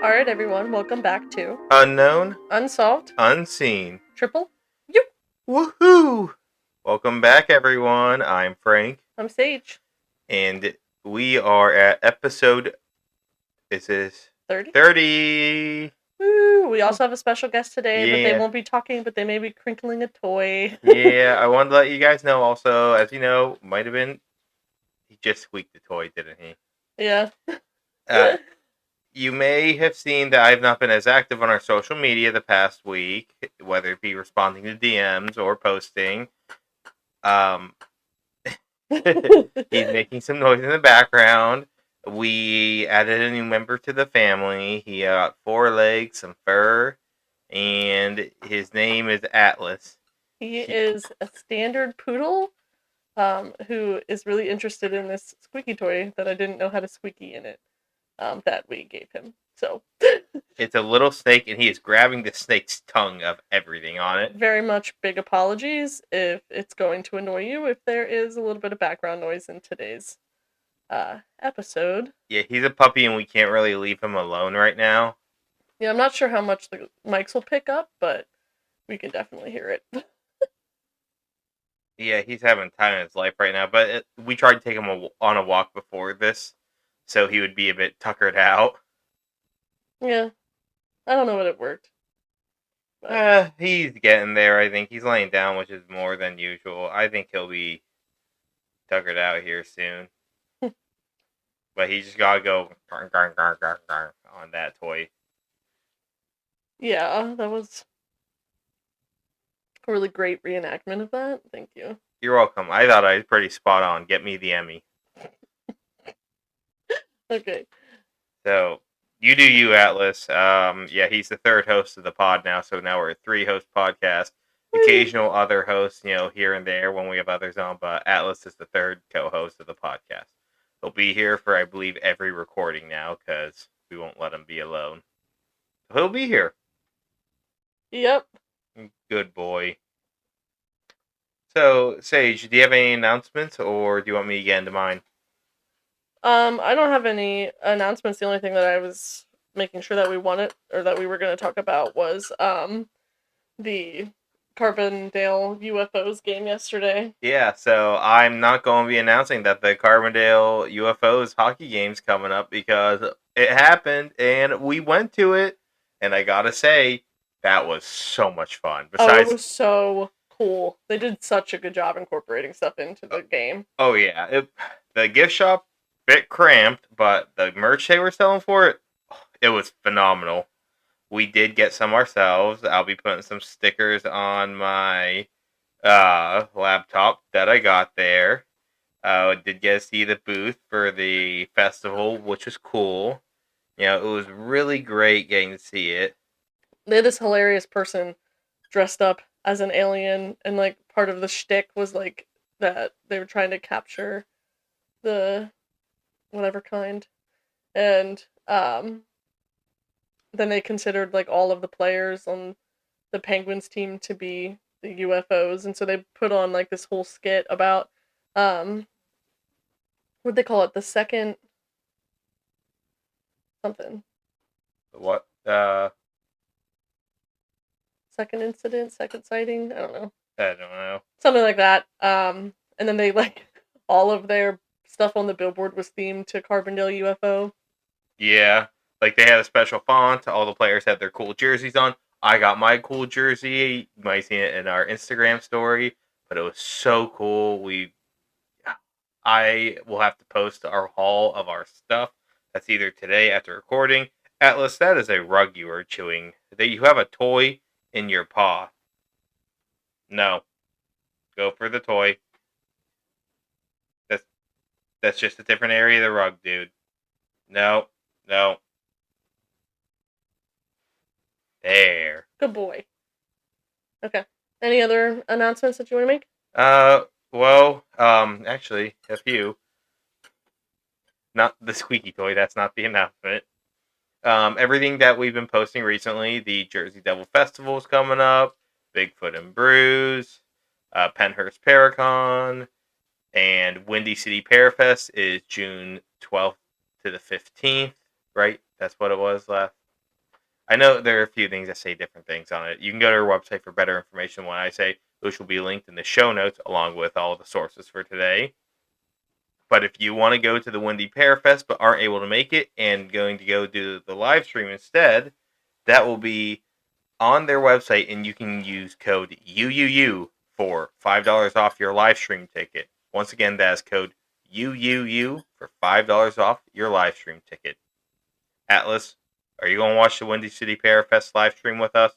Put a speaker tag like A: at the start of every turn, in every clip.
A: Alright, everyone, welcome back to
B: Unknown,
A: Unsolved
B: unseen.
A: Triple U.
B: Woohoo! Welcome back, everyone. I'm Frank,
A: I'm Sage.
B: and we are at episode. Is this
A: 30.
B: 30?
A: Woo! We also have a special guest today, but they
B: Yeah.
A: won't be talking, but they may be crinkling a toy.
B: Yeah, I wanted to let you guys know also, as you know, might have been. He just squeaked the toy, didn't he?
A: Yeah.
B: You may have seen that I've not been as active on our social media the past week, whether it be responding to DMs or posting. Um, He's making some noise in the background. We added a new member to the family. He got 4 legs, some fur, and his name is Atlas.
A: He is a standard poodle who is really interested in this squeaky toy that I didn't know had a squeaky in it that we gave him. So
B: It's a little snake, and he is grabbing the snake's tongue of everything on it.
A: very much big apologies if it's going to annoy you if there is a little bit of background noise in today's episode.
B: Yeah, he's a puppy, and we can't really leave him alone right now.
A: Yeah, I'm not sure how much the mics will pick up, but we can definitely hear it.
B: Yeah, he's having time in his life right now, but we tried to take him on a walk before this, so he would be a bit tuckered out.
A: Yeah, I don't know what it worked. But
B: He's getting there, I think. He's laying down, which is more than usual. I think he'll be tuckered out here soon. But he just gotta go on that toy.
A: yeah, that was a really great reenactment of that. Thank you.
B: You're welcome. I thought I was pretty spot on. Get me the Emmy.
A: Okay.
B: So, you do you, Atlas. Yeah, he's the third host of the pod now, so now we're a 3-host podcast. Occasional other hosts, here and there when we have others on, but Atlas is the third co-host of the podcast. He'll be here for, I believe, every recording now, because we won't let him be alone. So he'll be here.
A: Yep.
B: Good boy. So, Sage, do you have any announcements, or do you want me to get into mine?
A: I don't have any announcements. The only thing that I was making sure that we wanted or that we were going to talk about was the Carbondale UFOs game yesterday.
B: Yeah, so I'm not going to be announcing that the Carbondale UFOs hockey game's coming up because it happened and we went to it, and I gotta say, that was so much fun.
A: It was so cool. They did such a good job incorporating stuff into the game.
B: Oh yeah, the gift shop bit cramped, but the merch they were selling for it was phenomenal. We did get some ourselves. I'll be putting some stickers on my laptop that I got there. I did get to see the booth for the festival, which was cool. It was really great getting to see it.
A: They had this hilarious person dressed up as an alien, and like part of the shtick was like that they were trying to capture the whatever kind, and then they considered like all of the players on the Penguins team to be the UFOs, and so they put on like this whole skit about what they call it, the second something.
B: What?
A: Second incident, second sighting. I don't know.
B: I don't know.
A: Something like that. And then they like all of their stuff on the billboard was themed to Carbondale UFO.
B: Yeah, like they had a special font. All the players had their cool jerseys on. I got my cool jersey. You might see it in our Instagram story, but it was so cool. I will have to post our haul of our stuff. That's either today after recording. Atlas, that is a rug you are chewing. That you have a toy in your paw. No. Go for the toy. That's just a different area of the rug, dude. No. There.
A: Good boy. Okay. Any other announcements that you want to make?
B: Actually, a few. Not the squeaky toy, that's not the announcement. Everything that we've been posting recently, the Jersey Devil Festival is coming up, Bigfoot and Brews, Penhurst Paracon, and Windy City Parafest is June 12th to the 15th, right? That's what it was last. I know there are a few things that say different things on it. You can go to our website for better information when I say, which will be linked in the show notes along with all the sources for today. But if you want to go to the Windy Pear Fest but aren't able to make it and going to go do the live stream instead, that will be on their website, and you can use code UUU for $5 off your live stream ticket. Once again, that is code UUU for $5 off your live stream ticket. Atlas, are you going to watch the Windy City Pear Fest live stream with us?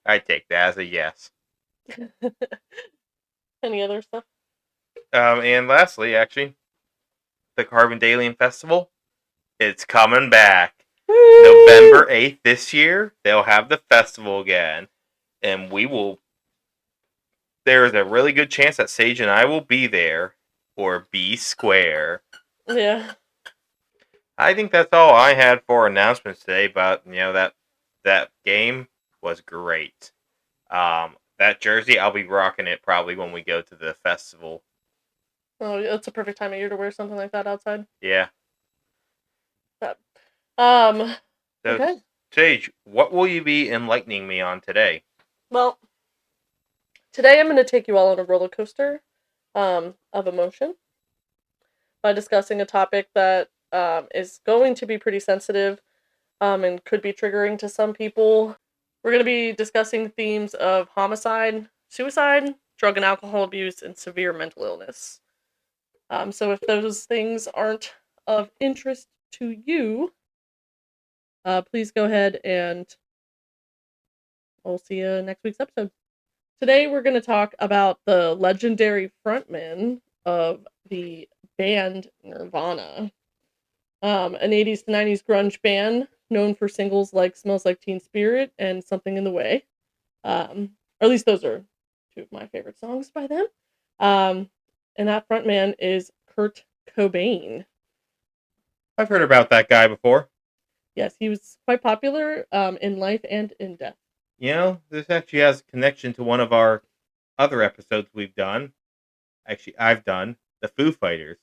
B: I take that as a yes.
A: Any other stuff?
B: And lastly, actually, the Carbon Dalian Festival, it's coming back.
A: Woo!
B: November 8th this year, they'll have the festival again. And there is a really good chance that Sage and I will be there, or be square.
A: Yeah.
B: I think that's all I had for announcements today, but, that game was great. That jersey, I'll be rocking it probably when we go to the festival.
A: Oh, it's a perfect time of year to wear something like that outside.
B: Yeah.
A: But,
B: So,
A: okay.
B: Sage, what will you be enlightening me on today?
A: Well, today I'm going to take you all on a roller coaster of emotion by discussing a topic that is going to be pretty sensitive and could be triggering to some people. We're going to be discussing themes of homicide, suicide, drug and alcohol abuse, and severe mental illness. So if those things aren't of interest to you, please go ahead and we'll see you next week's episode. Today we're going to talk about the legendary frontman of the band Nirvana, an 80s to 90s grunge band known for singles like Smells Like Teen Spirit and Something in the Way. Or at least those are two of my favorite songs by them. And that frontman is Kurt Cobain.
B: I've heard about that guy before.
A: Yes, he was quite popular in life and in death.
B: This actually has a connection to one of our other episodes we've done. Actually, I've done, the Foo Fighters.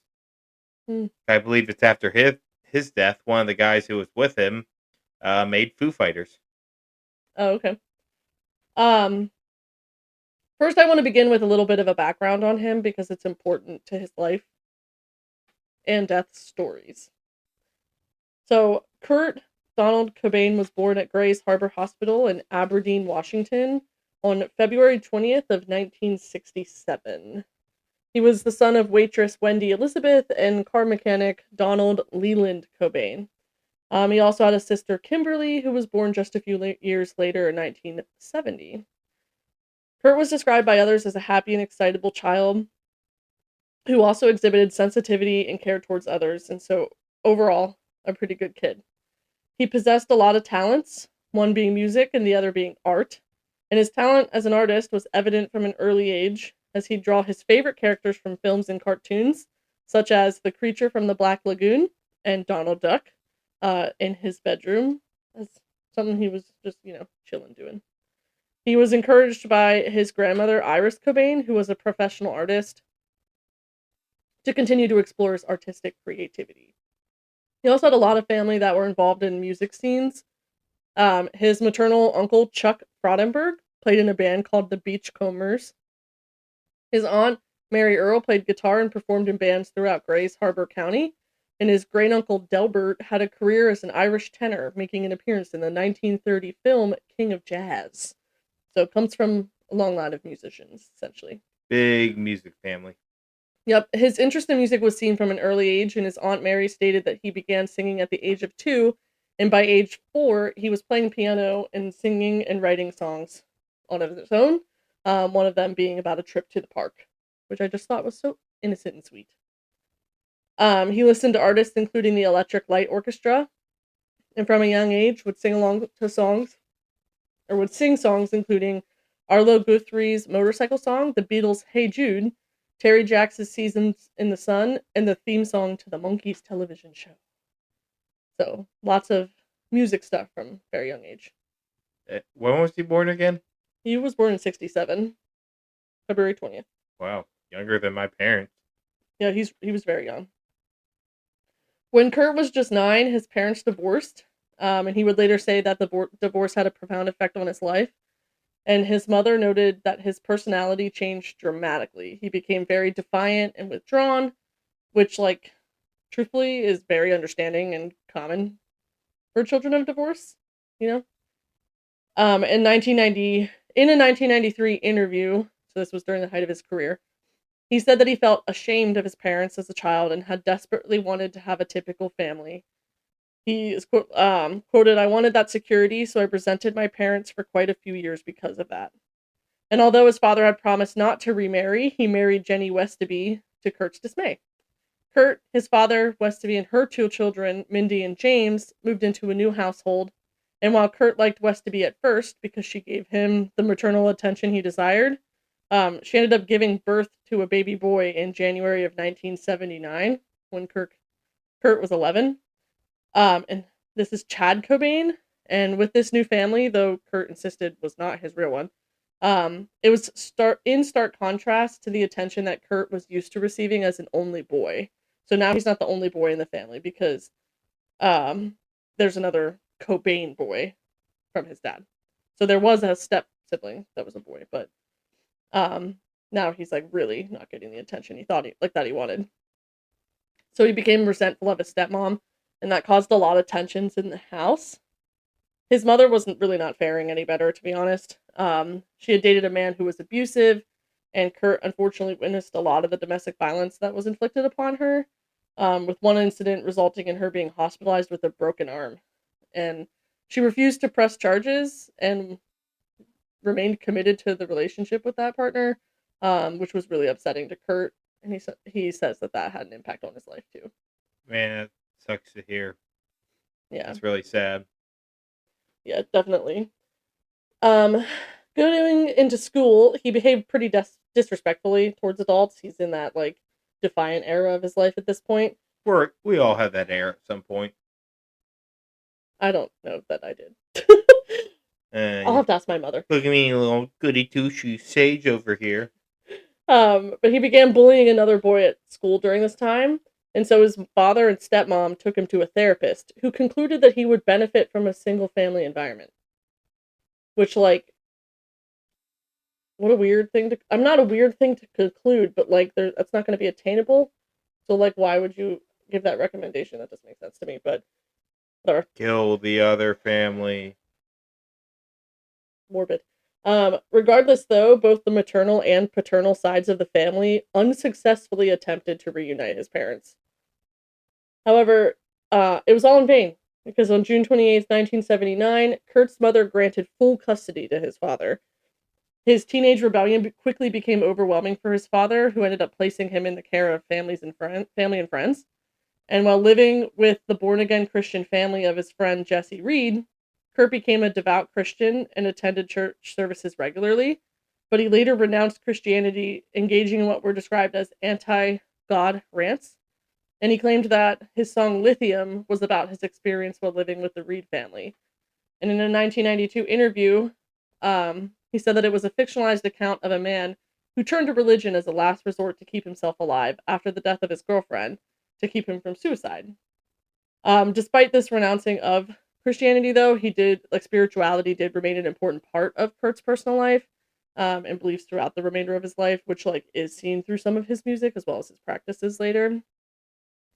B: I believe it's after his death, one of the guys who was with him made Foo Fighters.
A: Oh, okay. First, I want to begin with a little bit of a background on him because it's important to his life and death stories. So, Kurt Donald Cobain was born at Grays Harbor Hospital in Aberdeen, Washington on February 20th of 1967. He was the son of waitress Wendy Elizabeth and car mechanic Donald Leland Cobain. He also had a sister, Kimberly, who was born just a few years later in 1970. Kurt was described by others as a happy and excitable child who also exhibited sensitivity and care towards others, and so overall, a pretty good kid. He possessed a lot of talents, one being music and the other being art, and his talent as an artist was evident from an early age, as he'd draw his favorite characters from films and cartoons, such as the creature from the Black Lagoon and Donald Duck, in his bedroom, as something he was just, chilling doing. He was encouraged by his grandmother, Iris Cobain, who was a professional artist, to continue to explore his artistic creativity. He also had a lot of family that were involved in music scenes. His maternal uncle, Chuck Frodenberg, played in a band called the Beachcombers. His aunt, Mary Earle, played guitar and performed in bands throughout Grays Harbor County. And his great-uncle Delbert had a career as an Irish tenor, making an appearance in the 1930 film King of Jazz. So it comes from a long line of musicians, essentially.
B: Big music family.
A: Yep, his interest in music was seen from an early age, and his Aunt Mary stated that he began singing at the age of 2, and by age 4, he was playing piano and singing and writing songs on his own, one of them being about a trip to the park, which I just thought was so innocent and sweet. He listened to artists including the Electric Light Orchestra, and from a young age would sing along to songs, or would sing songs including Arlo Guthrie's Motorcycle Song, the Beatles' Hey Jude, Terry Jacks' Seasons in the Sun, and the theme song to the Monkees television show. So, lots of music stuff from a very young age.
B: When was he born again?
A: He was born in 1967, February 20th.
B: Wow, younger than my parents.
A: Yeah, he was very young. When Kurt was just 9, his parents divorced, And he would later say that the divorce had a profound effect on his life. And his mother noted that his personality changed dramatically. He became very defiant and withdrawn, which, like, truthfully, is very understanding and common for children of divorce, you know? In a 1993 interview, so this was during the height of his career, he said that he felt ashamed of his parents as a child and had desperately wanted to have a typical family. He is quoted, "I wanted that security, so I resented my parents for quite a few years because of that." And although his father had promised not to remarry, he married Jenny Westaby to Kurt's dismay. Kurt, his father, Westaby, and her two children, Mindy and James, moved into a new household. And while Kurt liked Westaby at first because she gave him the maternal attention he desired, she ended up giving birth to a baby boy in January of 1979 when Kurt was 11. And this is Chad Cobain. And with this new family, though Kurt insisted was not his real one, it was in stark contrast to the attention that Kurt was used to receiving as an only boy. So now he's not the only boy in the family because there's another Cobain boy from his dad. So there was a step sibling that was a boy, but now he's like really not getting the attention he thought he wanted. So he became resentful of his stepmom, and that caused a lot of tensions in the house. His mother wasn't really not faring any better, to be honest. She had dated a man who was abusive, and Kurt unfortunately witnessed a lot of the domestic violence that was inflicted upon her, with one incident resulting in her being hospitalized with a broken arm. And she refused to press charges and remained committed to the relationship with that partner, which was really upsetting to Kurt. And he says that had an impact on his life too.
B: Man, it sucks to hear.
A: Yeah,
B: It's really sad.
A: yeah, definitely. Um, Going into school, he behaved pretty disrespectfully towards adults. He's in that like defiant era of his life at this point.
B: We all have that air at some point.
A: I don't know that I did. I'll
B: Uh,
A: have to ask my mother.
B: Look at me, little goody two shoes sage over here.
A: But he began bullying another boy at school during this time, and so his father and stepmom took him to a therapist who concluded that he would benefit from a single family environment. Which, like, what a weird thing to. I'm not a weird thing to conclude, but like, that's not going to be attainable. So, like, why would you give that recommendation? That doesn't make sense to me, but whatever.
B: Kill the other family.
A: Morbid. Regardless, though, both the maternal and paternal sides of the family unsuccessfully attempted to reunite his parents. However, it was all in vain, because on June 28th, 1979, Kurt's mother granted full custody to his father. His teenage rebellion quickly became overwhelming for his father, who ended up placing him in the care of family and friends. And while living with the born-again Christian family of his friend Jesse Reed, Kurt became a devout Christian and attended church services regularly, but he later renounced Christianity, engaging in what were described as anti-God rants. And he claimed that his song Lithium was about his experience while living with the Reed family. And in a 1992 interview, he said that it was a fictionalized account of a man who turned to religion as a last resort to keep himself alive after the death of his girlfriend to keep him from suicide. Despite this renouncing of Christianity, though, spirituality did remain an important part of Kurt's personal life, and beliefs throughout the remainder of his life, which like is seen through some of his music as well as his practices later.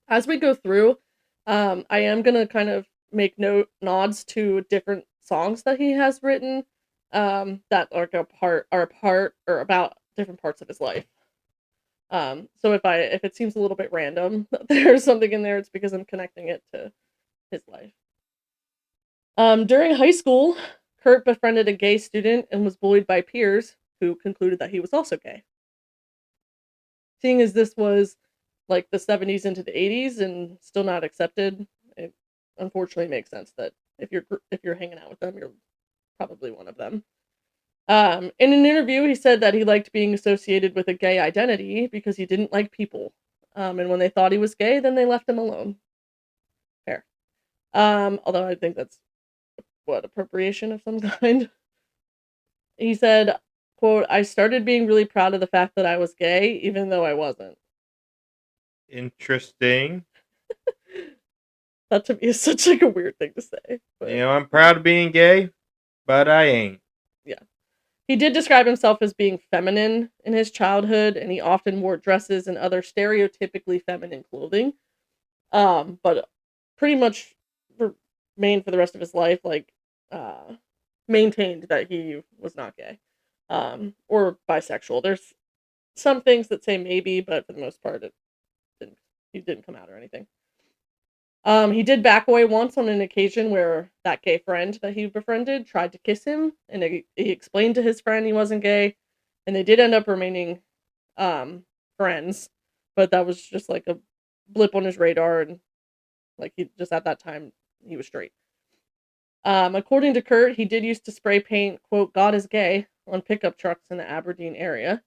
A: As we go through, I am gonna kind of make nods to different songs that he has written, that are a part or about different parts of his life. So if it seems a little bit random, there's something in there, it's because I'm connecting it to his life. During high school, Kurt befriended a gay student and was bullied by peers who concluded that he was also gay. Seeing as this was like the 70s into the 80s and still not accepted, it unfortunately makes sense that if you're hanging out with them, you're probably one of them. In an interview, he said that he liked being associated with a gay identity because he didn't like people. And when they thought he was gay, then they left him alone. Fair. Although I think that's appropriation of some kind. He said, quote, "I started being really proud of the fact that I was gay, even though I wasn't."
B: Interesting.
A: That to me is such like a weird thing to say.
B: You
A: But
B: know, I'm proud of being gay, but I ain't.
A: yeah. He did describe himself as being feminine in his childhood, and he often wore dresses and other stereotypically feminine clothing. But pretty much remained for the rest of his life, like, uh, maintained that he was not gay, or bisexual. There's some things that say maybe, but for the most part, didn't, he didn't come out or anything. He did back away once on an occasion where that gay friend that he befriended tried to kiss him, and he explained to his friend he wasn't gay, and they did end up remaining friends, but that was just like a blip on his radar, and like he just at that time he was straight. According to Kurt, he did used to spray paint quote "God is gay" on pickup trucks in the Aberdeen area,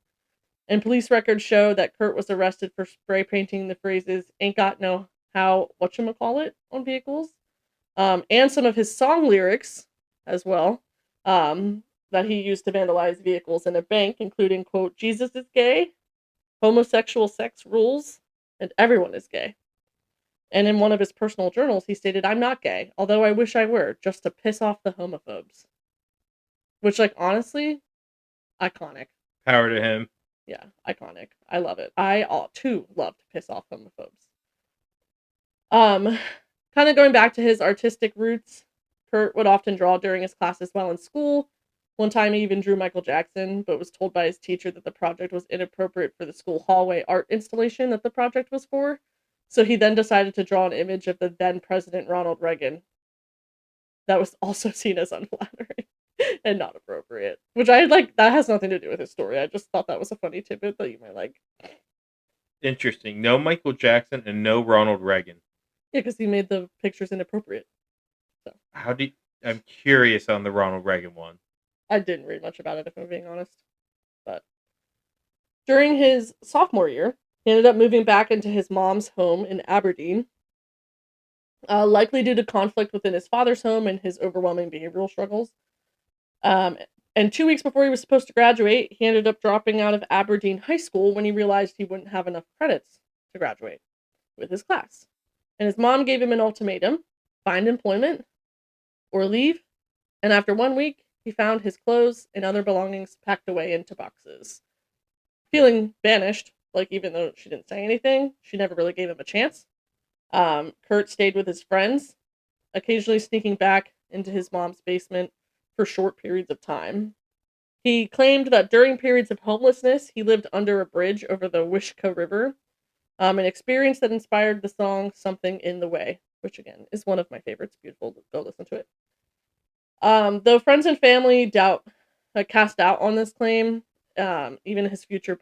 A: and police records show that Kurt was arrested for spray painting the phrases "ain't got no how whatchamacallit" on vehicles, and some of his song lyrics as well, that he used to vandalize vehicles in a bank, including quote "Jesus is gay," "homosexual sex rules," and "everyone is gay." And in one of his personal journals, he stated, "I'm not gay, although I wish I were, just to piss off the homophobes." Which, like, honestly, iconic.
B: Power to him.
A: Yeah, iconic. I love it. I too love to piss off homophobes. Um, kind of going back to his artistic roots, Kurt would often draw during his classes while in school. One time he even drew Michael Jackson, but was told by his teacher that the project was inappropriate for the school hallway art installation that the project was for. So he then decided to draw an image of the then President Ronald Reagan that was also seen as unflattering and not appropriate. Which I like, that has nothing to do with his story. I just thought that was a funny tidbit that you might like.
B: Interesting. No Michael Jackson and no Ronald Reagan.
A: Yeah, because he made the pictures inappropriate. So
B: How do you, I'm curious on the Ronald Reagan one.
A: I didn't read much about it, if I'm being honest. But during his sophomore year, he ended up moving back into his mom's home in Aberdeen, likely due to conflict within his father's home and his overwhelming behavioral struggles. Um, and 2 weeks before he was supposed to graduate, he ended up dropping out of Aberdeen High School when he realized he wouldn't have enough credits to graduate with his class. And his mom gave him an ultimatum: find employment or leave. And after 1 week, he found his clothes and other belongings packed away into boxes. Feeling banished, like even though she didn't say anything, she never really gave him a chance. Kurt stayed with his friends, occasionally sneaking back into his mom's basement for short periods of time. He claimed that during periods of homelessness, he lived under a bridge over the Wishkah River, an experience that inspired the song Something in the Way, which again is one of my favorites. Beautiful. Go listen to it. Though friends and family cast doubt on this claim, even his future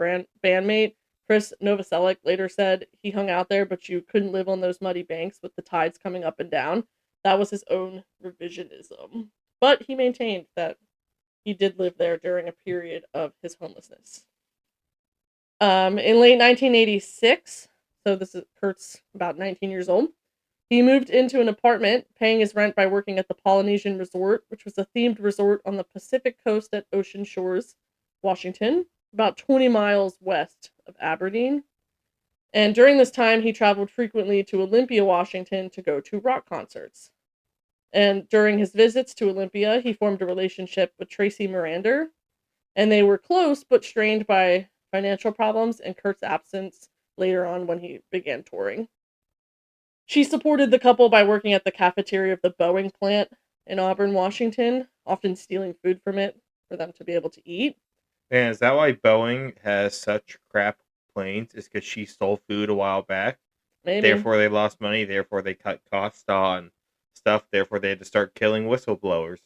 A: bandmate, Chris Novoselic, later said he hung out there, but you couldn't live on those muddy banks with the tides coming up and down. That was his own revisionism. But he maintained that he did live there during a period of his homelessness. In late 1986, so this is Kurt's about 19 years old, he moved into an apartment, paying his rent by working at the Polynesian Resort, which was a themed resort on the Pacific coast at Ocean Shores, Washington, about 20 miles west of Aberdeen. And during this time, he traveled frequently to Olympia, Washington to go to rock concerts. And during his visits to Olympia, he formed a relationship with Tracy Marander, and they were close but strained by financial problems and Kurt's absence later on when he began touring. She supported the couple by working at the cafeteria of the Boeing plant in Auburn, Washington, often stealing food from it for them to be able to eat.
B: Man, is that why Boeing has such crap planes? Is because she stole food a while back.
A: Maybe.
B: Therefore, they lost money. Therefore, they cut costs on stuff. Therefore, they had to start killing whistleblowers.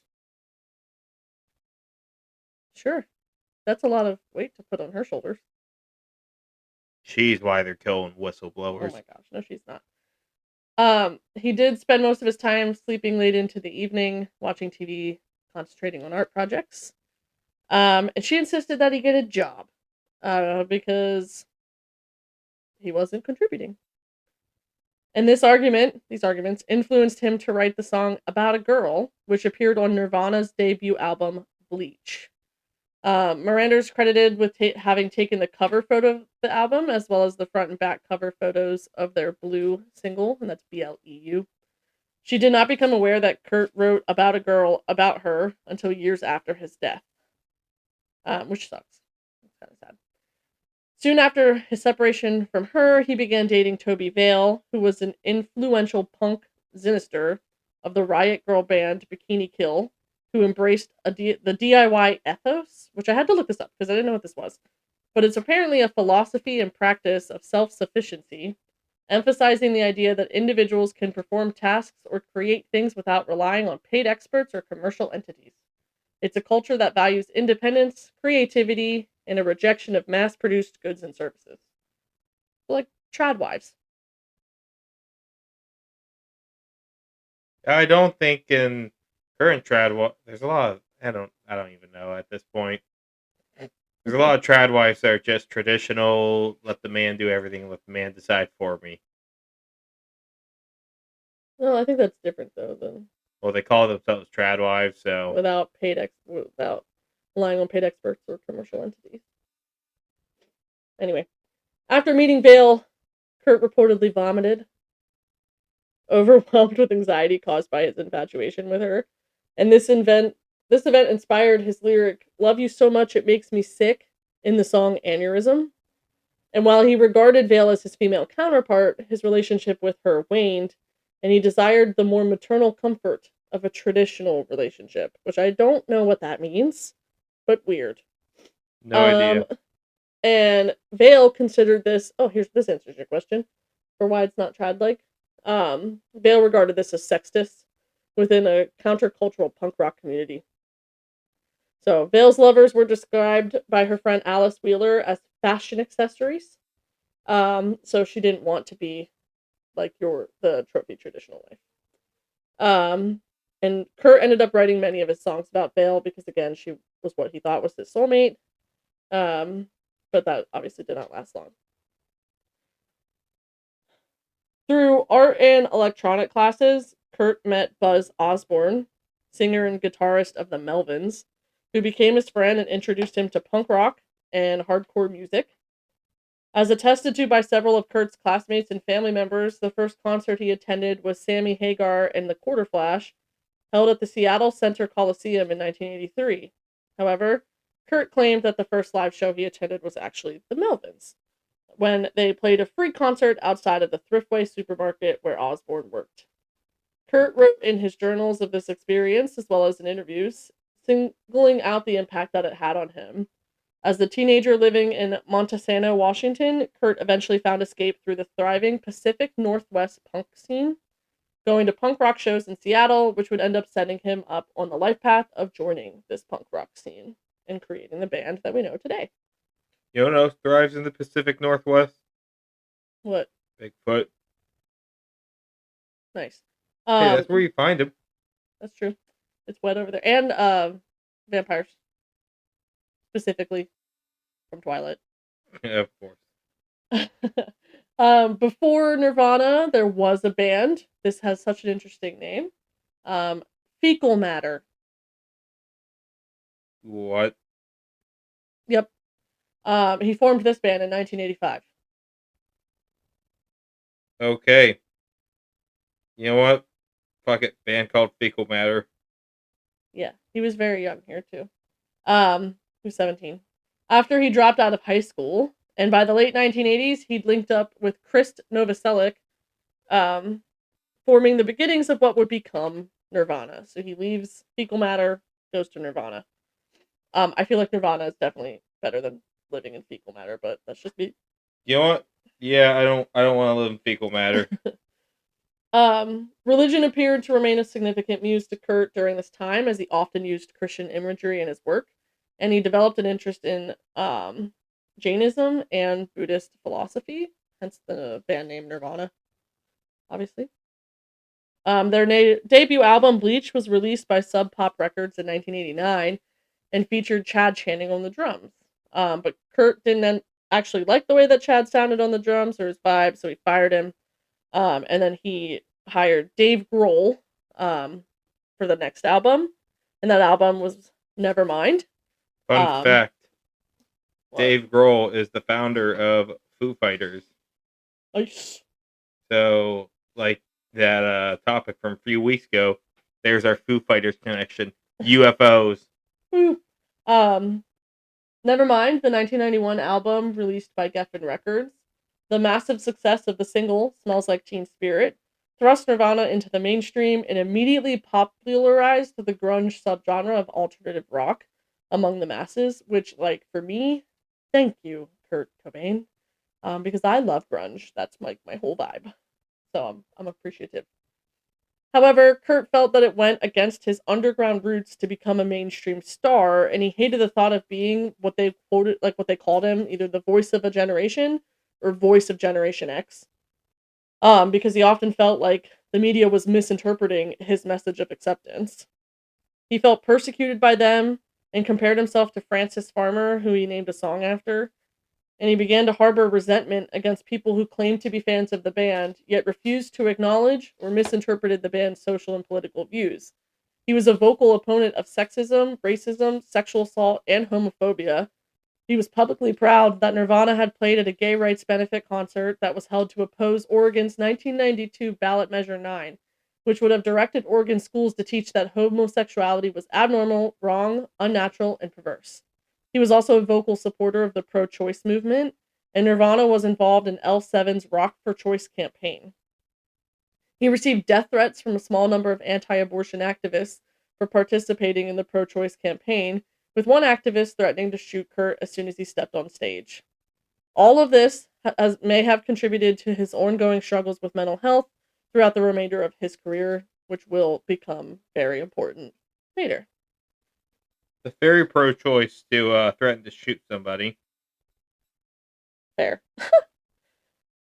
A: Sure. That's a lot of weight to put on her shoulders.
B: She's why they're killing
A: Oh
B: whistleblowers.
A: my gosh, no, she's not. He did spend most of his time sleeping late into the evening, watching TV, concentrating on art projects. And she insisted that he get a job, because he wasn't contributing. And these arguments influenced him to write the song About a Girl, which appeared on Nirvana's debut album, Bleach. Miranda is credited with having taken the cover photo of the album, as well as the front and back cover photos of their Blue single, and that's Bleu. She did not become aware that Kurt wrote about a girl about her until years after his death, which sucks. It's kind of sad. Soon after his separation from her, he began dating Toby Vale, who was an influential punk sinister of the riot girl band Bikini Kill, who embraced the DIY ethos, which I had to look this up because I didn't know what this was. But it's apparently a philosophy and practice of self-sufficiency, emphasizing the idea that individuals can perform tasks or create things without relying on paid experts or commercial entities. It's a culture that values independence, creativity, and a rejection of mass-produced goods and services. Like trad wives.
B: I don't think in current trad there's a lot of I don't even know at this point. There's a lot of trad wives that are just traditional, let the man do everything, let the man decide for me.
A: No, I think that's different though than
B: Well, they call themselves trad wives, so
A: without relying on paid experts or commercial entities. Anyway, after meeting Vale, Kurt reportedly vomited, overwhelmed with anxiety caused by his infatuation with her. And this event inspired his lyric, "Love you so much it makes me sick," in the song Aneurysm. And while he regarded Vale as his female counterpart, his relationship with her waned, and he desired the more maternal comfort of a traditional relationship, which I don't know what that means, but weird.
B: no idea.
A: And Vale considered this. Oh, this answers your question for why it's not trad like. Vale regarded this as sexist within a countercultural punk rock community. So Vale's lovers were described by her friend Alice Wheeler as fashion accessories. So she didn't want to be like the trophy traditional wife. And Kurt ended up writing many of his songs about Vale because again, she was what he thought was his soulmate. But that obviously did not last long. Through art and electronic classes, Kurt met Buzz Osborne, singer and guitarist of the Melvins, who became his friend and introduced him to punk rock and hardcore music. As attested to by several of Kurt's classmates and family members, the first concert he attended was Sammy Hagar and the Quarter Flash, held at the Seattle Center Coliseum in 1983. However, Kurt claimed that the first live show he attended was actually the Melvins, when they played a free concert outside of the Thriftway supermarket where Osborne worked. Kurt wrote in his journals of this experience, as well as in interviews, singling out the impact that it had on him. As a teenager living in Montesano, Washington, Kurt eventually found escape through the thriving Pacific Northwest punk scene, going to punk rock shows in Seattle, which would end up setting him up on the life path of joining this punk rock scene and creating the band that we know today.
B: You know what else thrives in the Pacific Northwest?
A: What?
B: Bigfoot.
A: Nice.
B: Hey, that's where you find him.
A: That's true. It's wet over there. And vampires. Specifically from Twilight.
B: Yeah, of course.
A: Before Nirvana, there was a band. This has such an interesting name. Fecal Matter.
B: What?
A: Yep. He formed this band in 1985.
B: Okay. You know what? Fuck it. Band called Fecal Matter.
A: Yeah, he was very young here too. He was 17. After he dropped out of high school, and by the late 1980s, he'd linked up with Krist Novoselic, forming the beginnings of what would become Nirvana. So he leaves Fecal Matter, goes to Nirvana. I feel like Nirvana is definitely better than living in Fecal Matter, but that's just me.
B: You know what? Yeah, I don't want to live in Fecal Matter.
A: Religion appeared to remain a significant muse to Kurt during this time, as he often used Christian imagery in his work, and he developed an interest in Jainism and Buddhist philosophy, hence the band name Nirvana, obviously. Their debut album, Bleach, was released by Sub Pop Records in 1989 and featured Chad Channing on the drums. But Kurt didn't actually like the way that Chad sounded on the drums or his vibe, so he fired him. And then he hired Dave Grohl for the next album, and that album was Nevermind.
B: Fun fact.
A: What?
B: Dave Grohl is the founder of Foo Fighters.
A: Nice.
B: So, like, that topic from a few weeks ago. There's our Foo Fighters connection. UFOs.
A: Woo. Um, Never mind the 1991 album released by Geffen Records. The massive success of the single "Smells Like Teen Spirit" thrust Nirvana into the mainstream and immediately popularized the grunge subgenre of alternative rock among the masses. Which, like for me, thank you, Kurt Cobain, because I love grunge. That's my whole vibe. So I'm appreciative. However, Kurt felt that it went against his underground roots to become a mainstream star, and he hated the thought of being what they called him, either the voice of a generation or voice of Generation X. Because he often felt like the media was misinterpreting his message of acceptance. He felt persecuted by them and compared himself to Francis Farmer, who he named a song after, and he began to harbor resentment against people who claimed to be fans of the band, yet refused to acknowledge or misinterpreted the band's social and political views. He was a vocal opponent of sexism, racism, sexual assault, and homophobia. He was publicly proud that Nirvana had played at a gay rights benefit concert that was held to oppose Oregon's 1992 ballot measure 9, which would have directed Oregon schools to teach that homosexuality was abnormal, wrong, unnatural, and perverse. He was also a vocal supporter of the pro-choice movement, and Nirvana was involved in L7's Rock for Choice campaign. He received death threats from a small number of anti-abortion activists for participating in the pro-choice campaign, with one activist threatening to shoot Kurt as soon as he stepped on stage. All of this may have contributed to his ongoing struggles with mental health throughout the remainder of his career, which will become very important later.
B: The very pro-choice to threaten to shoot somebody.
A: Fair.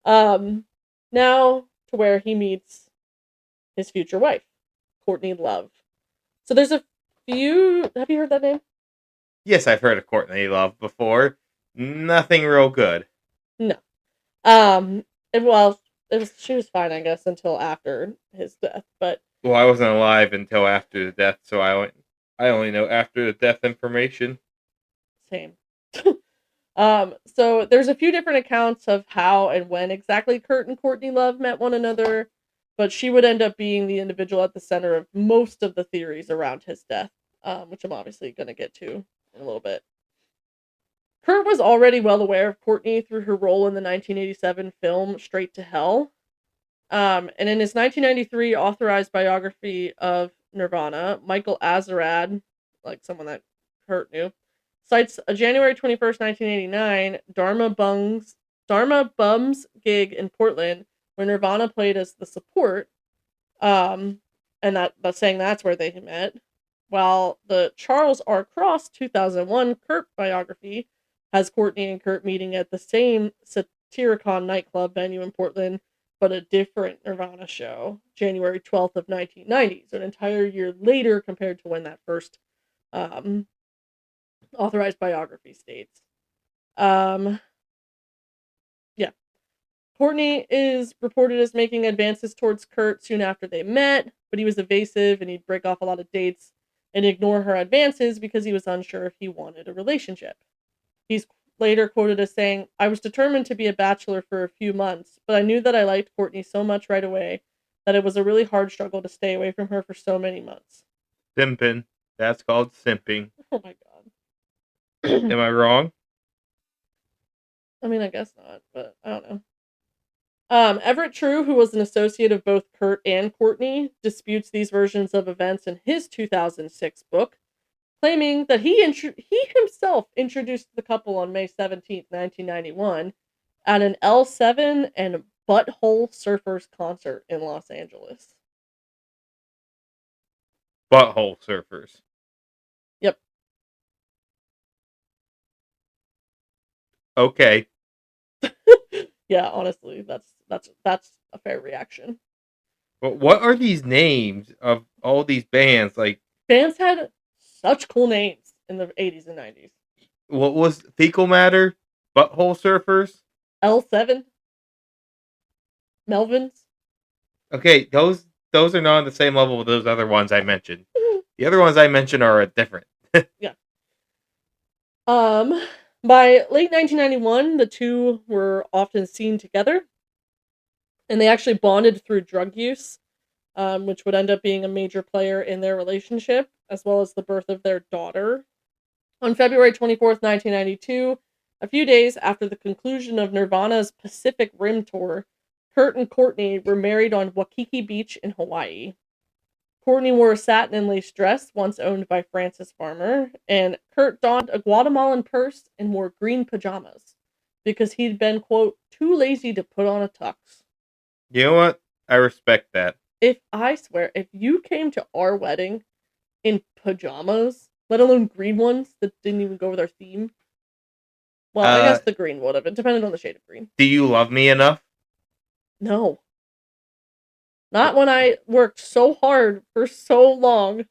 A: um, Now to where he meets his future wife, Courtney Love. So there's a few. Have you heard that name?
B: Yes, I've heard of Courtney Love before. Nothing real good.
A: No. Um. Well, she was fine, I guess, until after his death. But
B: Well, I wasn't alive until after the death, so I only know after the death information.
A: same. So there's a few different accounts of how and when exactly Kurt and Courtney Love met one another, but she would end up being the individual at the center of most of the theories around his death, which I'm obviously going to get to in a little bit. Kurt was already well aware of Courtney through her role in the 1987 film Straight to Hell. And in his 1993 authorized biography of Nirvana, Michael Azerrad, like someone that Kurt knew, cites a January 21st, 1989 Dharma Bums gig in Portland where Nirvana played as the support, and that's saying that's where they met. While the Charles R. Cross 2001 Kurt biography has Courtney and Kurt meeting at the same Satyricon nightclub venue in Portland, but a different Nirvana show, January 12th of 1990, so an entire year later compared to when that first um, authorized biography states. Yeah. Courtney is reported as making advances towards Kurt soon after they met, but he was evasive and he'd break off a lot of dates and ignore her advances because he was unsure if he wanted a relationship. He's later quoted as saying, "I was determined to be a bachelor for a few months, but I knew that I liked Courtney so much right away that it was a really hard struggle to stay away from her for so many months."
B: Simping. That's called simping.
A: Oh my
B: Am
A: god.
B: I wrong?
A: I mean, I guess not, but I don't know. Everett True, who was an associate of both Kurt and Courtney, disputes these versions of events in his 2006 book, claiming that he himself introduced the couple on May 17th, 1991, at an L7 and Butthole Surfers concert in Los Angeles.
B: Butthole surfers.
A: Yep.
B: Okay.
A: Yeah, honestly, that's a fair reaction.
B: But what are these names of all these bands? Like,
A: Bands had such cool names in the 80s and 90s.
B: what was Fecal Matter? Butthole surfers?
A: L7, Melvins.
B: Okay, those are not on the same level with those other ones I mentioned. The other ones I mentioned are different.
A: Yeah. By late 1991, the two were often seen together, and they actually bonded through drug use. which would end up being a major player in their relationship, as well as the birth of their daughter. On February 24th, 1992, a few days after the conclusion of Nirvana's Pacific Rim tour, Kurt and Courtney were married on Waikiki Beach in Hawaii. Courtney wore a satin and lace dress once owned by Francis Farmer, and Kurt donned a Guatemalan purse and wore green pajamas because he'd been, quote, too lazy to put on a tux.
B: You know what? I respect that.
A: I swear, if you came to our wedding in pajamas, let alone green ones that didn't even go with our theme, well, I guess the green would have. It depended on the shade of green.
B: Do you love me enough?
A: No. Not when I worked so hard for so long,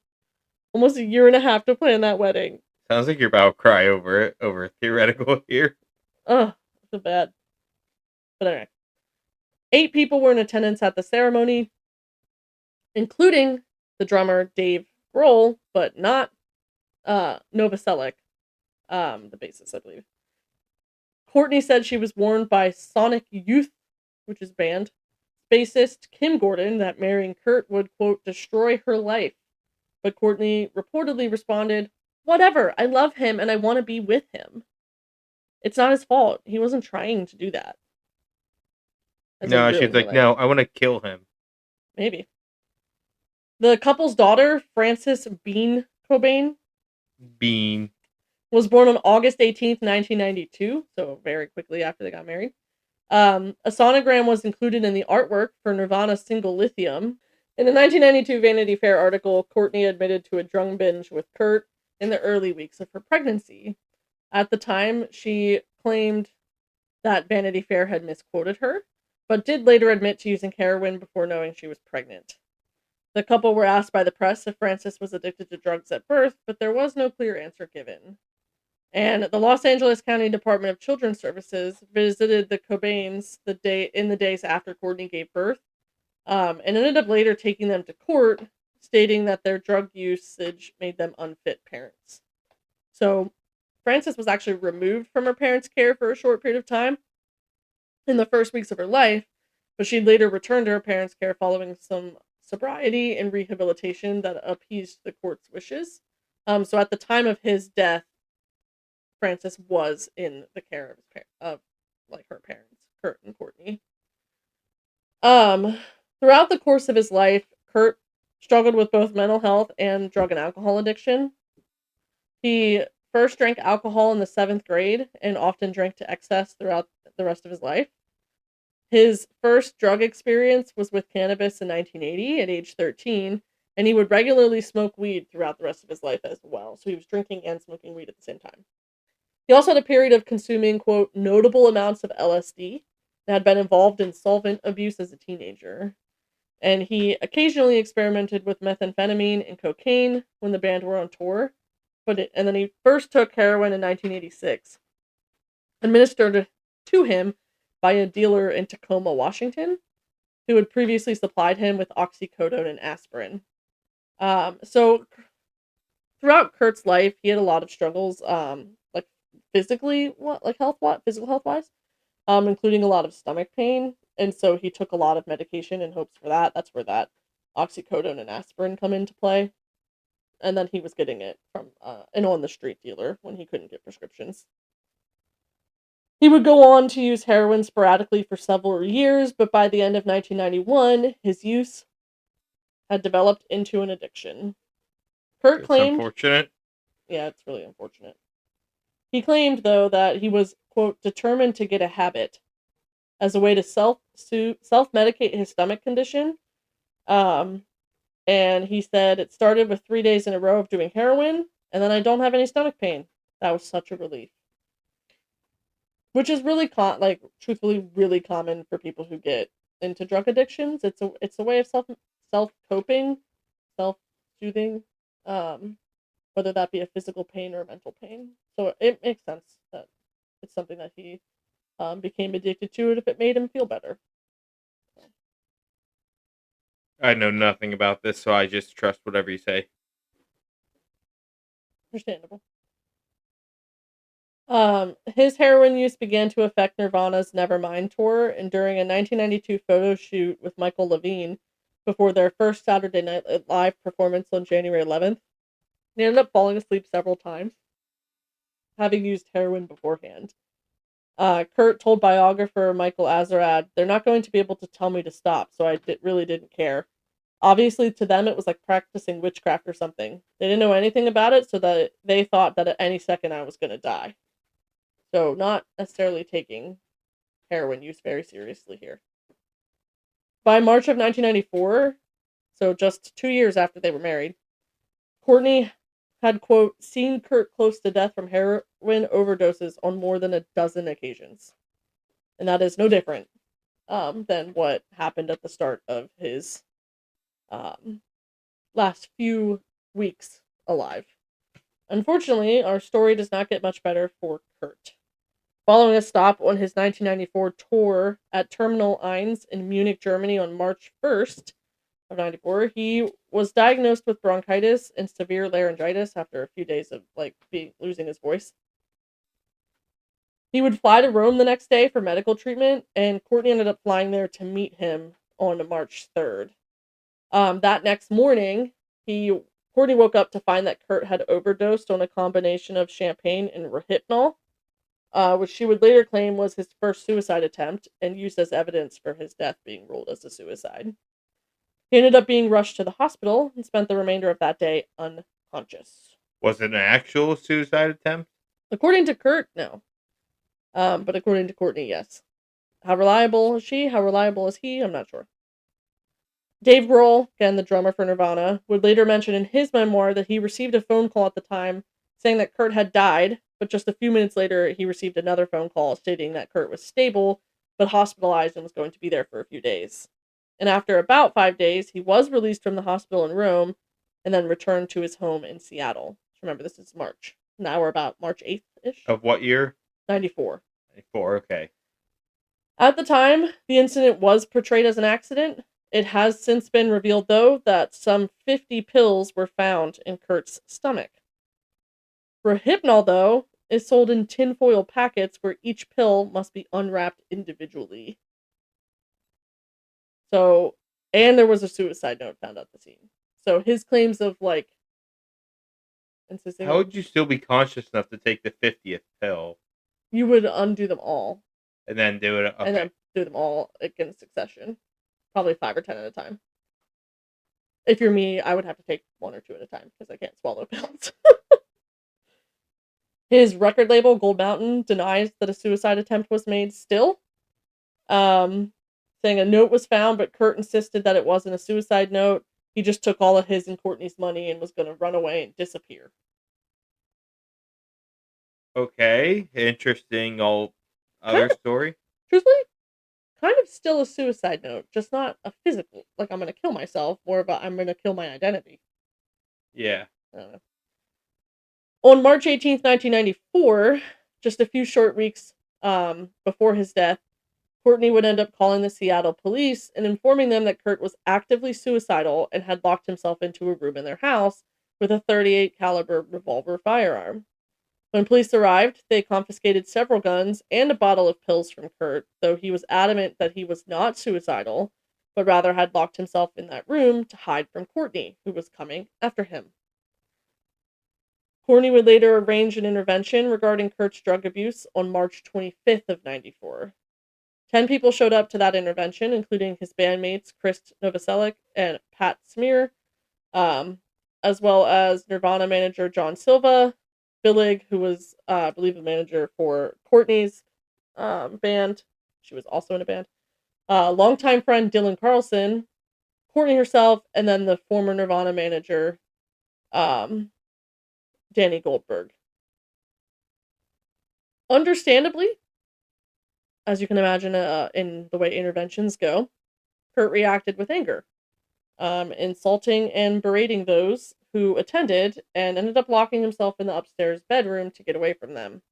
A: almost a year and a half to plan that wedding.
B: Sounds like you're about to cry over it, over theoretical here.
A: Ugh, so bad. But anyway. 8 people were in attendance at the ceremony, including the drummer Dave Grohl, but not Novoselic, the bassist, I believe. Courtney said she was warned by Sonic Youth, which is band, bassist Kim Gordon that marrying Kurt would, quote, destroy her life. But Courtney reportedly responded, whatever, I love him and I want to be with him. It's not his fault. He wasn't trying to do that.
B: No, she's like, no, I want to kill him.
A: Maybe. The couple's daughter, Frances Bean Cobain, was born on August 18th, 1992, so very quickly after they got married. A sonogram was included in the artwork for Nirvana's single Lithium. In a 1992 Vanity Fair article, Courtney admitted to a drug binge with Kurt in the early weeks of her pregnancy. At the time, she claimed that Vanity Fair had misquoted her, but did later admit to using heroin before knowing she was pregnant. The couple were asked by the press if Frances was addicted to drugs at birth, but there was no clear answer given. And the Los Angeles County Department of Children's Services visited the Cobains in the days after Courtney gave birth, and ended up later taking them to court, stating that their drug usage made them unfit parents. So, Frances was actually removed from her parents' care for a short period of time in the first weeks of her life, but she'd later returned to her parents' care following some sobriety and rehabilitation that appeased the court's wishes. So at the time of his death, Frances was in the care of her parents, Kurt and Courtney. Throughout the course of his life, Kurt struggled with both mental health and drug and alcohol addiction. He first drank alcohol in the 7th grade and often drank to excess throughout the rest of his life. His first drug experience was with cannabis in 1980 at age 13, and he would regularly smoke weed throughout the rest of his life as well. So he was drinking and smoking weed at the same time. He also had a period of consuming, quote, notable amounts of LSD and had been involved in solvent abuse as a teenager. And he occasionally experimented with methamphetamine and cocaine when the band were on tour. And then he first took heroin in 1986, administered to him by a dealer in Tacoma, Washington, who had previously supplied him with oxycodone and aspirin. So throughout Kurt's life, he had a lot of struggles, like physical health wise, including a lot of stomach pain. And so he took a lot of medication in hopes for that. That's where that oxycodone and aspirin come into play. And then he was getting it from an on-the-street dealer when he couldn't get prescriptions. He would go on to use heroin sporadically for several years, but by the end of 1991, his use had developed into an addiction. Kurt claimed...
B: unfortunate.
A: Yeah, it's really unfortunate. He claimed, though, that he was, quote, determined to get a habit as a way to self-medicate his stomach condition. And he said, it started with 3 days in a row of doing heroin, and then I don't have any stomach pain. That was such a relief. Which is really, truthfully, really common for people who get into drug addictions. It's a way of self-coping, self-soothing, whether that be a physical pain or a mental pain. So it makes sense that it's something that he became addicted to, and if it made him feel better.
B: I know nothing about this, so I just trust whatever you say.
A: Understandable. His heroin use began to affect Nirvana's Nevermind tour, and during a 1992 photo shoot with Michael Levine, before their first Saturday Night Live performance on January 11th. He ended up falling asleep several times, having used heroin beforehand. Kurt told biographer Michael Azerrad, "They're not going to be able to tell me to stop, so I really didn't care. Obviously, to them, it was like practicing witchcraft or something. They didn't know anything about it, so that they thought that at any second I was going to die." So, not necessarily taking heroin use very seriously here. By March of 1994, so just 2 years after they were married, Courtney had, quote, seen Kurt close to death from heroin overdoses on more than a dozen occasions. And that is no different than what happened at the start of his um, last few weeks alive. Unfortunately, our story does not get much better for Kurt. Following a stop on his 1994 tour at Terminal 1 in Munich, Germany on March 1st of 94, he was diagnosed with bronchitis and severe laryngitis after a few days of losing his voice. He would fly to Rome the next day for medical treatment, and Courtney ended up flying there to meet him on March 3rd. That next morning, Courtney woke up to find that Kurt had overdosed on a combination of champagne and Rohypnol, which she would later claim was his first suicide attempt and used as evidence for his death being ruled as a suicide. He ended up being rushed to the hospital and spent the remainder of that day unconscious.
B: Was it an actual suicide attempt?
A: According to Kurt, no. But according to Courtney, yes. How reliable is she? How reliable is he? I'm not sure. Dave Grohl, again the drummer for Nirvana, would later mention in his memoir that he received a phone call at the time saying that Kurt had died, but just a few minutes later he received another phone call stating that Kurt was stable, but hospitalized and was going to be there for a few days. And after about 5 days, he was released from the hospital in Rome and then returned to his home in Seattle. Remember, this is March. Now we're about March 8th-ish.
B: Of what year?
A: 94.
B: 94, okay.
A: At the time, the incident was portrayed as an accident. It has since been revealed, though, that some 50 pills were found in Kurt's stomach. Rohypnol, though, is sold in tinfoil packets where each pill must be unwrapped individually. So, and there was a suicide note found at the scene. So his claims of insisting
B: How would you still be conscious enough to take the 50th pill
A: you would undo them all
B: and then do it? Okay.
A: and then do them all in succession, probably 5 or 10 at a time. If you're me, I would have to take 1 or 2 at a time because I can't swallow pills. His record label, Gold Mountain, denies that a suicide attempt was made still. Saying a note was found, but Kurt insisted that it wasn't a suicide note. He just took all of his and Courtney's money and was going to run away and disappear.
B: Okay, interesting. Other story.
A: Truthfully, kind of still a suicide note, just not a physical, like I'm going to kill myself, more of a I'm going to kill my identity.
B: Yeah.
A: I don't know. On March 18th, 1994, just a few short weeks before his death, Courtney would end up calling the Seattle police and informing them that Kurt was actively suicidal and had locked himself into a room in their house with a .38 caliber revolver firearm. When police arrived, they confiscated several guns and a bottle of pills from Kurt, though he was adamant that he was not suicidal, but rather had locked himself in that room to hide from Courtney, who was coming after him. Courtney would later arrange an intervention regarding Kurt's drug abuse on March 25th of 94. 10 people showed up to that intervention, including his bandmates Chris Novoselic and Pat Smear, as well as Nirvana manager John Silva, Billig, who was, I believe, the manager for Courtney's band. She was also in a band. Longtime friend Dylan Carlson, Courtney herself, and then the former Nirvana manager, Danny Goldberg. Understandably, as you can imagine, in the way interventions go, Kurt reacted with anger, insulting and berating those who attended, and ended up locking himself in the upstairs bedroom to get away from them.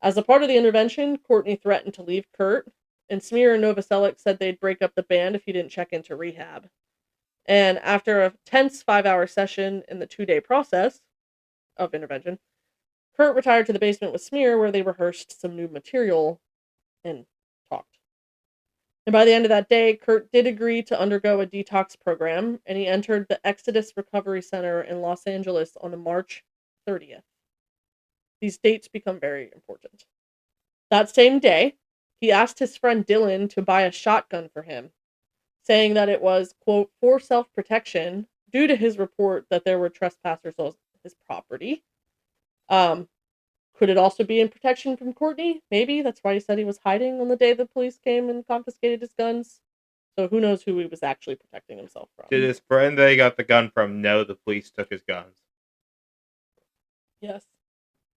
A: As a part of the intervention, Courtney threatened to leave Kurt, and Smear and Novoselic said they'd break up the band if he didn't check into rehab. And after a tense 5-hour session in the 2-day process of intervention, Kurt retired to the basement with Smear, where they rehearsed some new material and talked. And by the end of that day, Kurt did agree to undergo a detox program, and he entered the Exodus Recovery Center in Los Angeles on March 30th. These dates become very important. That same day, he asked his friend Dylan to buy a shotgun for him, saying that it was, quote, for self-protection due to his report that there were trespassers on his property. Could it also be in protection from Courtney? Maybe. That's why he said he was hiding on the day the police came and confiscated his guns. So who knows who he was actually protecting himself from.
B: Did his friend that he got the gun from know the police took his guns?
A: Yes.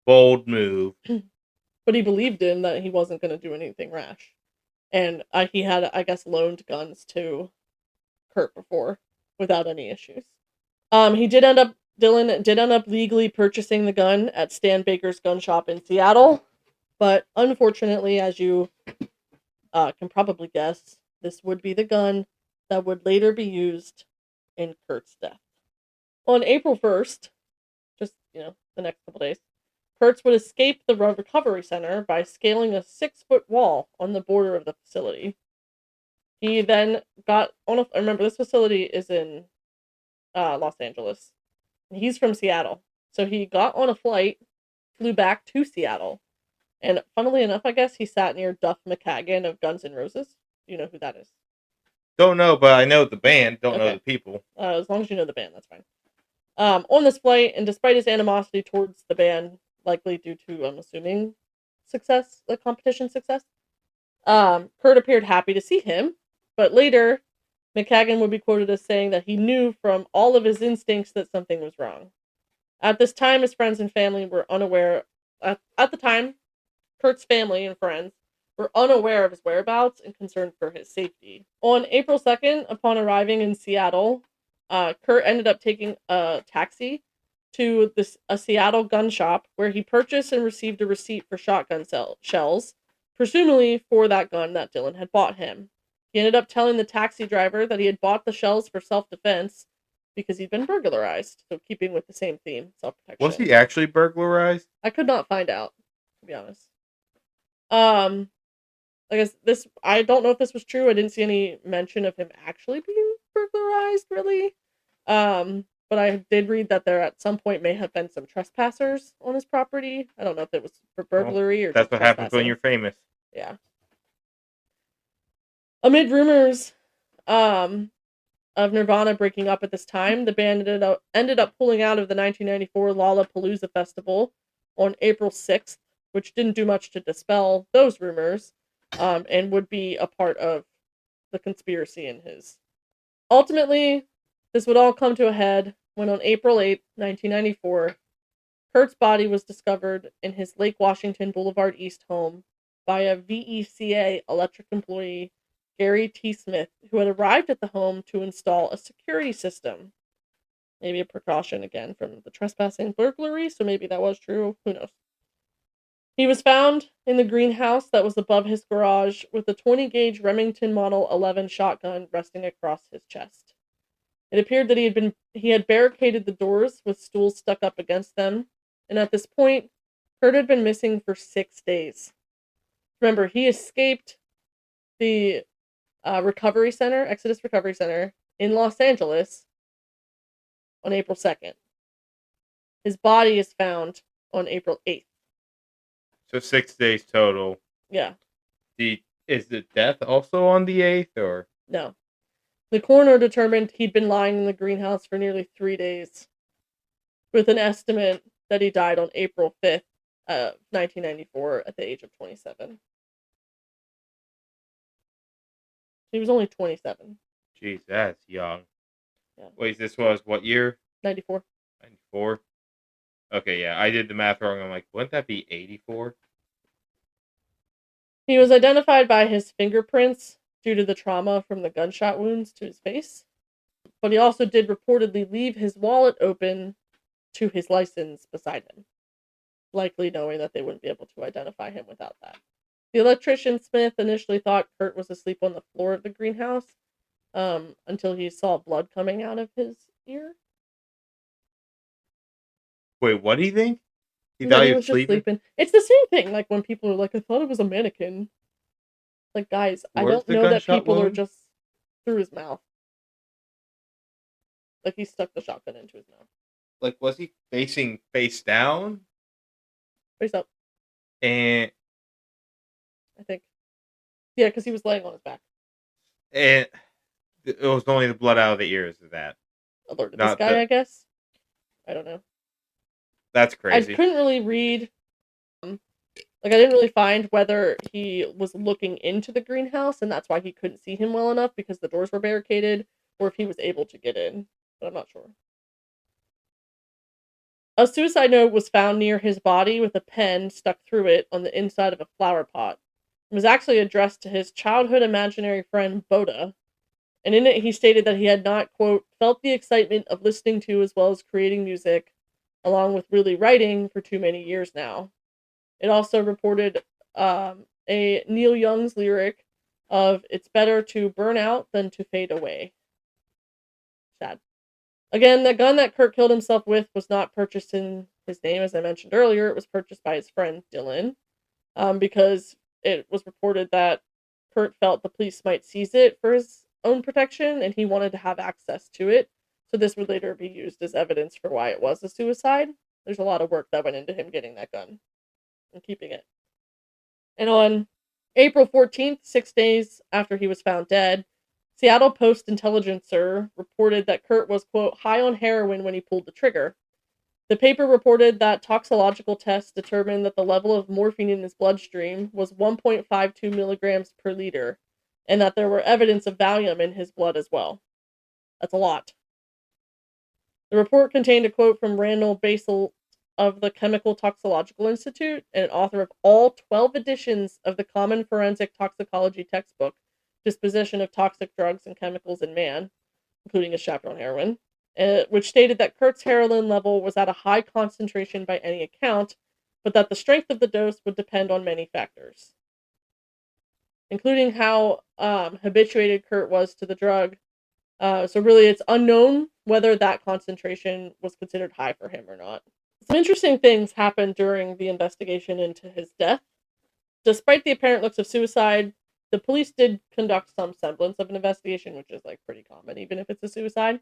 B: Bold move.
A: But he believed him that he wasn't going to do anything rash. And he had, I guess, loaned guns to Kurt before without any issues. Dylan did end up legally purchasing the gun at Stan Baker's gun shop in Seattle. But unfortunately, as you can probably guess, this would be the gun that would later be used in Kurt's death. On April 1st, just, the next couple days, Kurtz would escape the recovery center by scaling a 6-foot wall on the border of the facility. He then got on remember, this facility is in Los Angeles. He's from Seattle. So he got on a flight, flew back to Seattle. And funnily enough, I guess he sat near Duff McKagan of Guns N' Roses. Do you know who that is?
B: Don't know, but I know the band. Don't know the people.
A: As long as you know the band, that's fine. On this flight, and despite his animosity towards the band, likely due to, I'm assuming, success, like competition success, Kurt appeared happy to see him. But later, McKagan would be quoted as saying that he knew from all of his instincts that something was wrong. At this time, his friends and family were unaware. At the time, Kurt's family and friends were unaware of his whereabouts and concerned for his safety. On April 2nd, upon arriving in Seattle, Kurt ended up taking a taxi to a Seattle gun shop where he purchased and received a receipt for shotgun shells, presumably for that gun that Dylan had bought him. He ended up telling the taxi driver that he had bought the shells for self-defense because he'd been burglarized, so keeping with the same theme, self-protection.
B: Was he actually burglarized?
A: I could not find out, to be honest. I guess I don't know if this was true. I didn't see any mention of him actually being burglarized, really. But I did read that there at some point may have been some trespassers on his property. I don't know if it was for burglary or
B: that's what happens when you're famous.
A: Yeah. Amid rumors of Nirvana breaking up at this time, the band ended up pulling out of the 1994 Lollapalooza festival on April 6th, which didn't do much to dispel those rumors, and would be a part of the conspiracy in his. Ultimately, this would all come to a head when on April 8th, 1994, Kurt's body was discovered in his Lake Washington Boulevard East home by a VECA electric employee, Gary T. Smith, who had arrived at the home to install a security system. Maybe a precaution again from the trespassing burglary, so maybe that was true. Who knows? He was found in the greenhouse that was above his garage with a 20-gauge Remington Model 11 shotgun resting across his chest. It appeared that he had barricaded the doors with stools stuck up against them, and at this point, Kurt had been missing for 6 days. Remember, he escaped the Exodus Recovery Center in Los Angeles on April 2nd. His body is found on April 8th.
B: So 6 days total.
A: Yeah.
B: Is the death also on the 8th, or?
A: No. The coroner determined he'd been lying in the greenhouse for nearly 3 days, with an estimate that he died on April 5th, 1994, at the age of 27. He was only 27.
B: Jeez, that's young.
A: Yeah.
B: Wait, this was what year?
A: 94.
B: 94? Okay, yeah, I did the math wrong. I'm like, wouldn't that be 84?
A: He was identified by his fingerprints due to the trauma from the gunshot wounds to his face. But he also did reportedly leave his wallet open to his license beside him, likely knowing that they wouldn't be able to identify him without that. The electrician Smith initially thought Kurt was asleep on the floor of the greenhouse until he saw blood coming out of his ear.
B: Wait, what do you think?
A: He thought he was just sleeping? It's the same thing, like when people are like, I thought it was a mannequin. Like, guys, I
B: Where's
A: don't
B: the
A: know that
B: gunshot
A: people are
B: wound?
A: just through his mouth. Like, he stuck the shotgun into his mouth.
B: Like, was he facing face down?
A: Face up,
B: And
A: I think. Yeah, because he was laying on his back.
B: and it was only the blood out of the ears of that,
A: Alerted this
B: not
A: guy,
B: the.
A: I guess. I don't know.
B: That's
A: I
B: crazy.
A: couldn't really read. Like, I didn't really find whether he was looking into the greenhouse and that's why he couldn't see him well enough because the doors were barricaded, or if he was able to get in. But I'm not sure. A suicide note was found near his body with a pen stuck through it on the inside of a flower pot. It was actually addressed to his childhood imaginary friend Boda, and in it he stated that he had not, quote, felt the excitement of listening to as well as creating music, along with really writing, for too many years now. It also reported a Neil Young's lyric of "It's better to burn out than to fade away." Sad. Again, the gun that Kurt killed himself with was not purchased in his name, as I mentioned earlier. It was purchased by his friend Dylan, because it was reported that Kurt felt the police might seize it for his own protection, and he wanted to have access to it. So this would later be used as evidence for why it was a suicide. There's a lot of work that went into him getting that gun and keeping it. And on April 14th, 6 days after he was found dead, Seattle Post-Intelligencer reported that Kurt was, quote, high on heroin when he pulled the trigger. The paper reported that toxicological tests determined that the level of morphine in his bloodstream was 1.52 milligrams per liter, and that there were evidence of Valium in his blood as well. That's a lot. The report contained a quote from Randall Basel of the Chemical Toxicological Institute and an author of all 12 editions of the Common Forensic Toxicology textbook, Disposition of Toxic Drugs and Chemicals in Man, including his chapter on heroin, which stated that Kurt's heroin level was at a high concentration by any account, but that the strength of the dose would depend on many factors, including how habituated Kurt was to the drug. So really, it's unknown whether that concentration was considered high for him or not. Some interesting things happened during the investigation into his death. Despite the apparent looks of suicide, the police did conduct some semblance of an investigation, which is like pretty common, even if it's a suicide.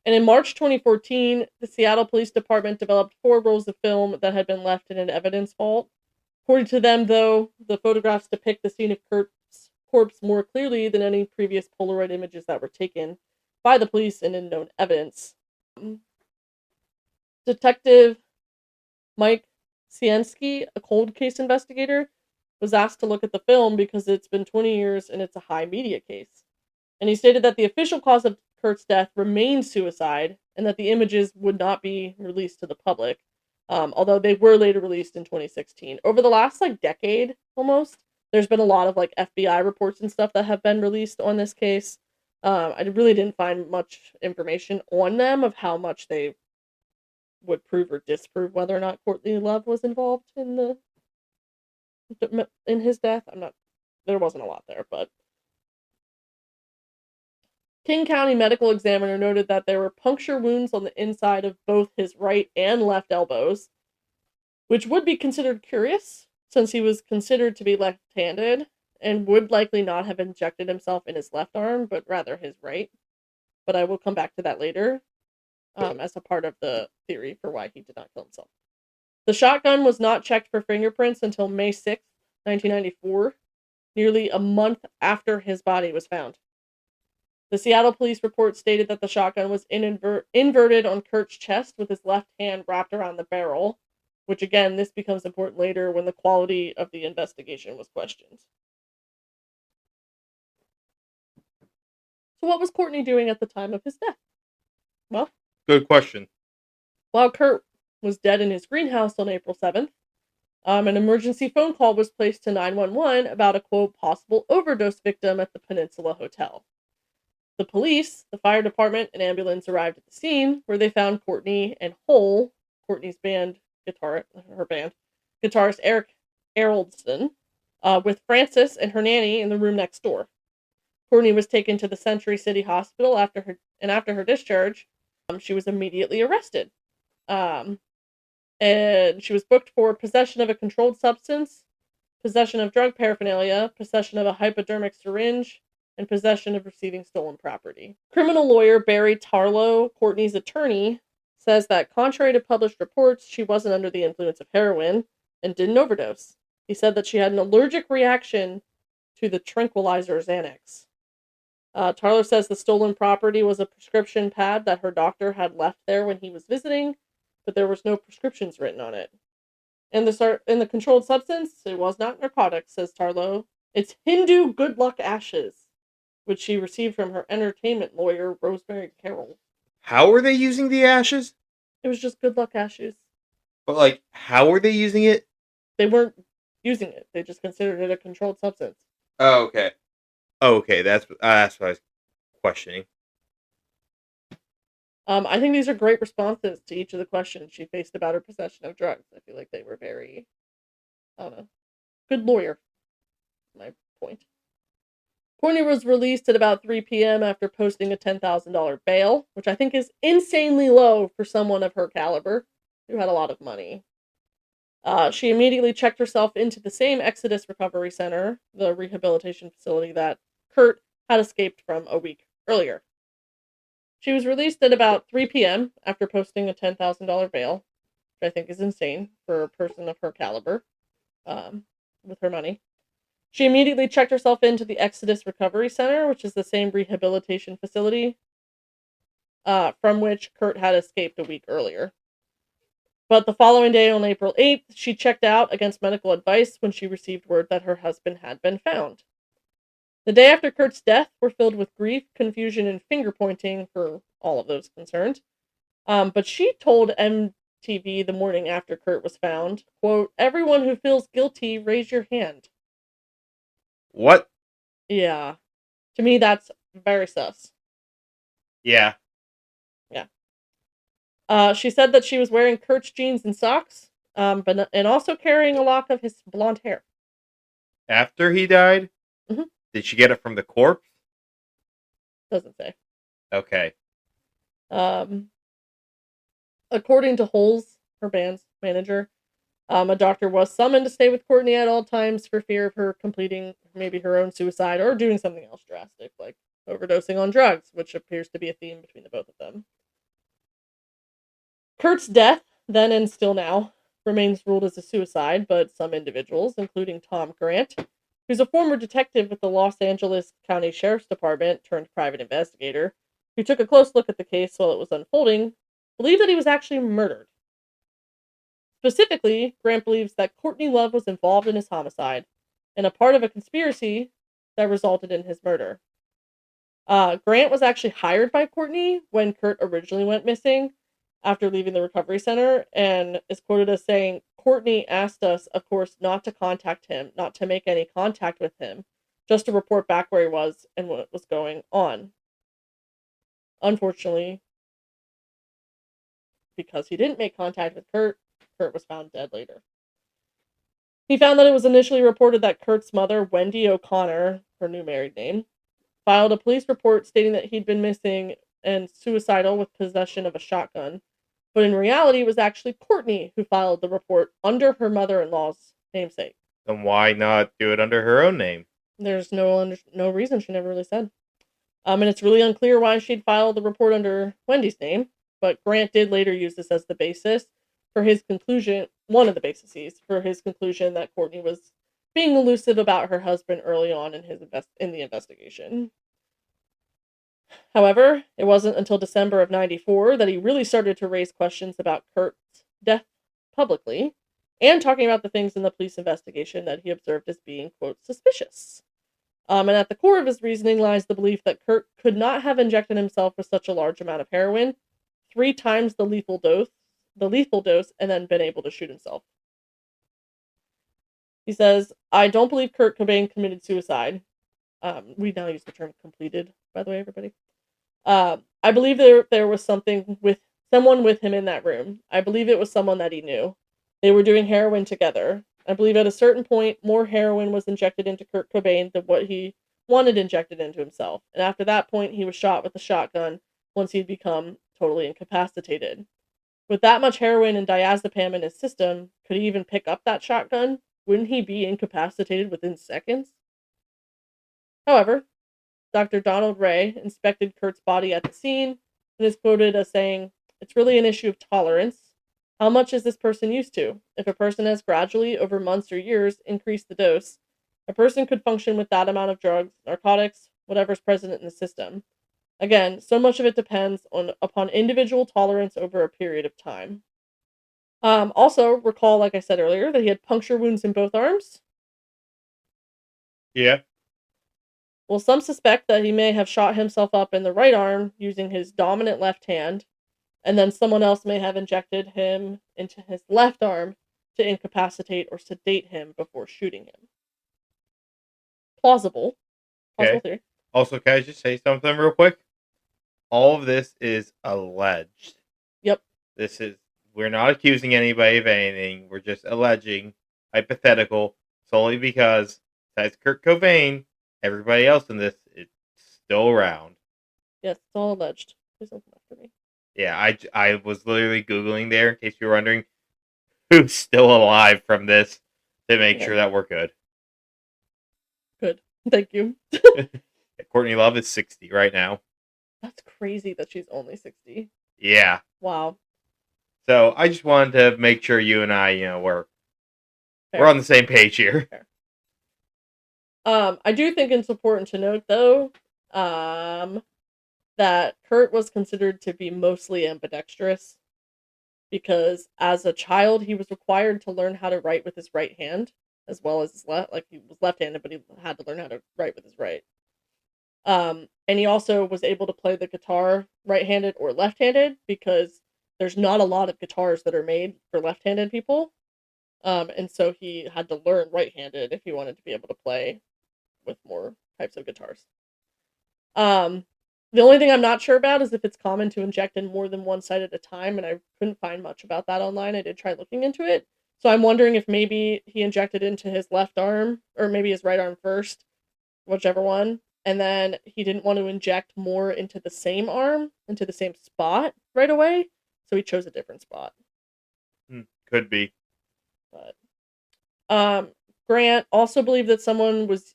A: And in March 2014, the Seattle Police Department developed 4 rolls of film that had been left in an evidence vault. According to them, though, the photographs depict the scene of Kurt's corpse more clearly than any previous Polaroid images that were taken by the police and in known evidence. Detective Mike Sienski, a cold case investigator, was asked to look at the film because it's been 20 years and it's a high media case. And he stated that the official cause of Kurt's death remained suicide and that the images would not be released to the public, although they were later released in 2016. Over the last decade almost, there's been a lot of FBI reports and stuff that have been released on this case. I really didn't find much information on them of how much they would prove or disprove whether or not Courtney Love was involved in his death. There wasn't a lot there, but King County Medical Examiner noted that there were puncture wounds on the inside of both his right and left elbows, which would be considered curious since he was considered to be left-handed and would likely not have injected himself in his left arm, but rather his right. But I will come back to that later as a part of the theory for why he did not kill himself. The shotgun was not checked for fingerprints until May 6th, 1994, nearly a month after his body was found. The Seattle police report stated that the shotgun was inverted on Kurt's chest with his left hand wrapped around the barrel, which again, this becomes important later when the quality of the investigation was questioned. So what was Courtney doing at the time of his death? Well,
B: Good question.
A: while Kurt was dead in his greenhouse on April 7th, an emergency phone call was placed to 911 about a, quote, possible overdose victim at the Peninsula Hotel. The police, the fire department, and ambulance arrived at the scene where they found Courtney and Hole, Courtney's guitarist Eric Eroldston, with Frances and her nanny in the room next door. Courtney was taken to the Century City Hospital after her discharge. She was immediately arrested. And she was booked for possession of a controlled substance, possession of drug paraphernalia, possession of a hypodermic syringe, and possession of receiving stolen property. Criminal lawyer Barry Tarlow, Courtney's attorney, says that contrary to published reports, she wasn't under the influence of heroin and didn't overdose. He said that she had an allergic reaction to the tranquilizer Xanax. Tarlow says the stolen property was a prescription pad that her doctor had left there when he was visiting, but there was no prescriptions written on it. And the controlled substance, it was not narcotics, says Tarlow. It's Hindu good luck ashes, which she received from her entertainment lawyer, Rosemary Carroll.
B: How are they using the ashes?
A: It was just good luck ashes.
B: But, like, how are they using it?
A: They weren't using it. They just considered it a controlled substance.
B: Oh, okay. Okay, that's what I was questioning.
A: I think these are great responses to each of the questions she faced about her possession of drugs. I feel like they were very, I don't know, good lawyer. My point. Courtney was released at about 3 p.m. after posting a $10,000 bail, which I think is insanely low for someone of her caliber who had a lot of money. She immediately checked herself into the same Exodus Recovery Center, the rehabilitation facility that Kurt had escaped from a week earlier. She was released at about 3 p.m. after posting a $10,000 bail, which I think is insane for a person of her caliber, with her money. She immediately checked herself into the Exodus Recovery Center, which is the same rehabilitation facility from which Kurt had escaped a week earlier. But the following day, on April 8th, she checked out against medical advice when she received word that her husband had been found. The day after Kurt's death were filled with grief, confusion, and finger-pointing for all of those concerned. But she told MTV the morning after Kurt was found, quote, "Everyone who feels guilty, raise your hand."
B: What?
A: Yeah. To me, that's very sus.
B: Yeah.
A: Yeah. She said that she was wearing Kurt's jeans and socks, and also carrying a lock of his blonde hair.
B: After he died?
A: Mm-hmm.
B: Did she get it from the corpse?
A: Doesn't say.
B: Okay.
A: According to Holes, her band's manager, a doctor was summoned to stay with Courtney at all times for fear of her completing maybe her own suicide or doing something else drastic, like overdosing on drugs, which appears to be a theme between the both of them. Kurt's death, then and still now, remains ruled as a suicide, but some individuals, including Tom Grant, who's a former detective with the Los Angeles County Sheriff's Department turned private investigator, who took a close look at the case while it was unfolding, believe that he was actually murdered. Specifically, Grant believes that Courtney Love was involved in his homicide and a part of a conspiracy that resulted in his murder. Grant was actually hired by Courtney when Kurt originally went missing after leaving the recovery center, and is quoted as saying, "Courtney asked us, of course, not to contact him, not to make any contact with him, just to report back where he was and what was going on." Unfortunately, because he didn't make contact with Kurt, Kurt was found dead later. He found that it was initially reported that Kurt's mother, Wendy O'Connor, her new married name, filed a police report stating that he'd been missing and suicidal with possession of a shotgun. But in reality, it was actually Courtney who filed the report under her mother-in-law's namesake.
B: Then why not do it under her own name?
A: There's no reason. She never really said. And it's really unclear why she'd filed the report under Wendy's name. But Grant did later use this as the basis for his conclusion, one of the bases for his conclusion that Courtney was being elusive about her husband early on in the investigation. However, it wasn't until December of '94 that he really started to raise questions about Kurt's death publicly, and talking about the things in the police investigation that he observed as being, quote, suspicious. And at the core of his reasoning lies the belief that Kurt could not have injected himself with such a large amount of heroin, 3 times the lethal dose, and then been able to shoot himself. He says, "I don't believe Kurt Cobain committed suicide." We now use the term completed, by the way, everybody. I believe there was someone with him in that room. I believe it was someone that he knew. They were doing heroin together. I believe at a certain point, more heroin was injected into Kurt Cobain than what he wanted injected into himself. And after that point, he was shot with a shotgun once he'd become totally incapacitated. With that much heroin and diazepam in his system, could he even pick up that shotgun? wouldn't he be incapacitated within seconds? However, Dr. Donald Ray inspected Kurt's body at the scene and is quoted as saying, "It's really an issue of tolerance. How much is this person used to? If a person has gradually, over months or years, increased the dose, a person could function with that amount of drugs, narcotics, whatever's present in the system. Again, so much of it depends upon individual tolerance over a period of time." Also, recall, like I said earlier, that he had puncture wounds in both arms.
B: Yeah.
A: Well, some suspect that he may have shot himself up in the right arm using his dominant left hand, and then someone else may have injected him into his left arm to incapacitate or sedate him before shooting him. Plausible. Plausible
B: Okay.
A: theory.
B: Also, can I just say something real quick? All of this is alleged.
A: Yep.
B: We're not accusing anybody of anything. We're just alleging, hypothetical, solely because, besides Kurt Cobain, everybody else in this is still around.
A: Yes, it's all alleged. Please don't come after me.
B: Yeah, I was literally Googling there, in case you're wondering, who's still alive from this, to make sure that we're good.
A: Good. Thank you.
B: Courtney Love is 60 right now.
A: That's crazy that she's only 60.
B: Yeah.
A: Wow.
B: So I just wanted to make sure you and I, we're on the same page here.
A: Fair. I do think it's important to note, though, that Kurt was considered to be mostly ambidextrous because as a child he was required to learn how to write with his right hand as well as his left. Like, he was left-handed, but he had to learn how to write with his right. And he also was able to play the guitar right-handed or left-handed because there's not a lot of guitars that are made for left-handed people. And so he had to learn right-handed if he wanted to be able to play with more types of guitars. The only thing I'm not sure about is if it's common to inject in more than one side at a time, and I couldn't find much about that online. I did try looking into it. So I'm wondering if maybe he injected into his left arm, or maybe his right arm first, whichever one, and then he didn't want to inject more into the same arm, into the same spot right away, so he chose a different spot.
B: Could be.
A: But Grant also believed that someone was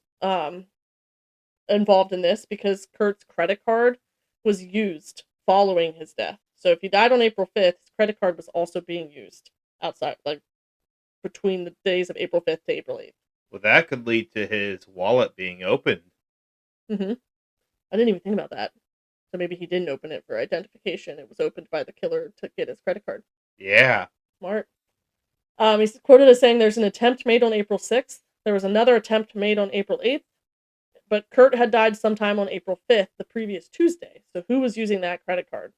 A: involved in this because Kurt's credit card was used following his death. So if he died on April 5th, his credit card was also being used outside, like between the days of April 5th to April 8th.
B: Well, that could lead to his wallet being opened.
A: Mm-hmm. I didn't even think about that. So maybe he didn't open it for identification. It was opened by the killer to get his credit card.
B: Yeah.
A: Smart. He's quoted as saying there's an attempt made on April 6th. There was another attempt made on April 8th. But Kurt had died sometime on April 5th, the previous Tuesday. So who was using that credit card?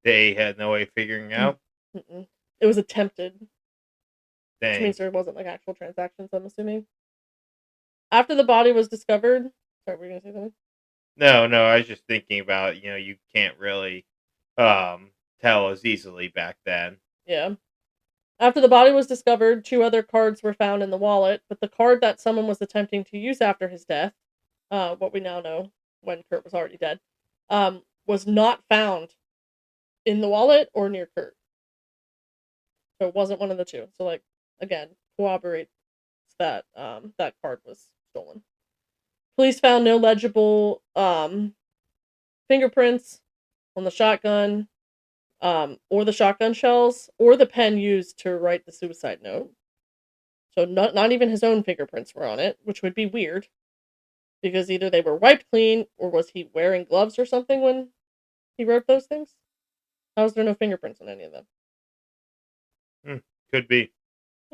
B: They had no way of figuring out.
A: Mm-mm. It was attempted.
B: Dang.
A: Which means there wasn't like actual transactions, I'm assuming. After the body was discovered... Sorry, were you going to say something?
B: No, I was just thinking about, you can't really tell as easily back then.
A: Yeah. After the body was discovered, 2 other cards were found in the wallet, but the card that someone was attempting to use after his death, what we now know when Kurt was already dead, was not found in the wallet or near Kurt. So it wasn't one of the 2. So, like, again, corroborates that that card was stolen. Police found no legible fingerprints on the shotgun, or the shotgun shells, or the pen used to write the suicide note. So not even his own fingerprints were on it, which would be weird. Because either they were wiped clean, or was he wearing gloves or something when he wrote those things? How is there no fingerprints on any of them?
B: Could be.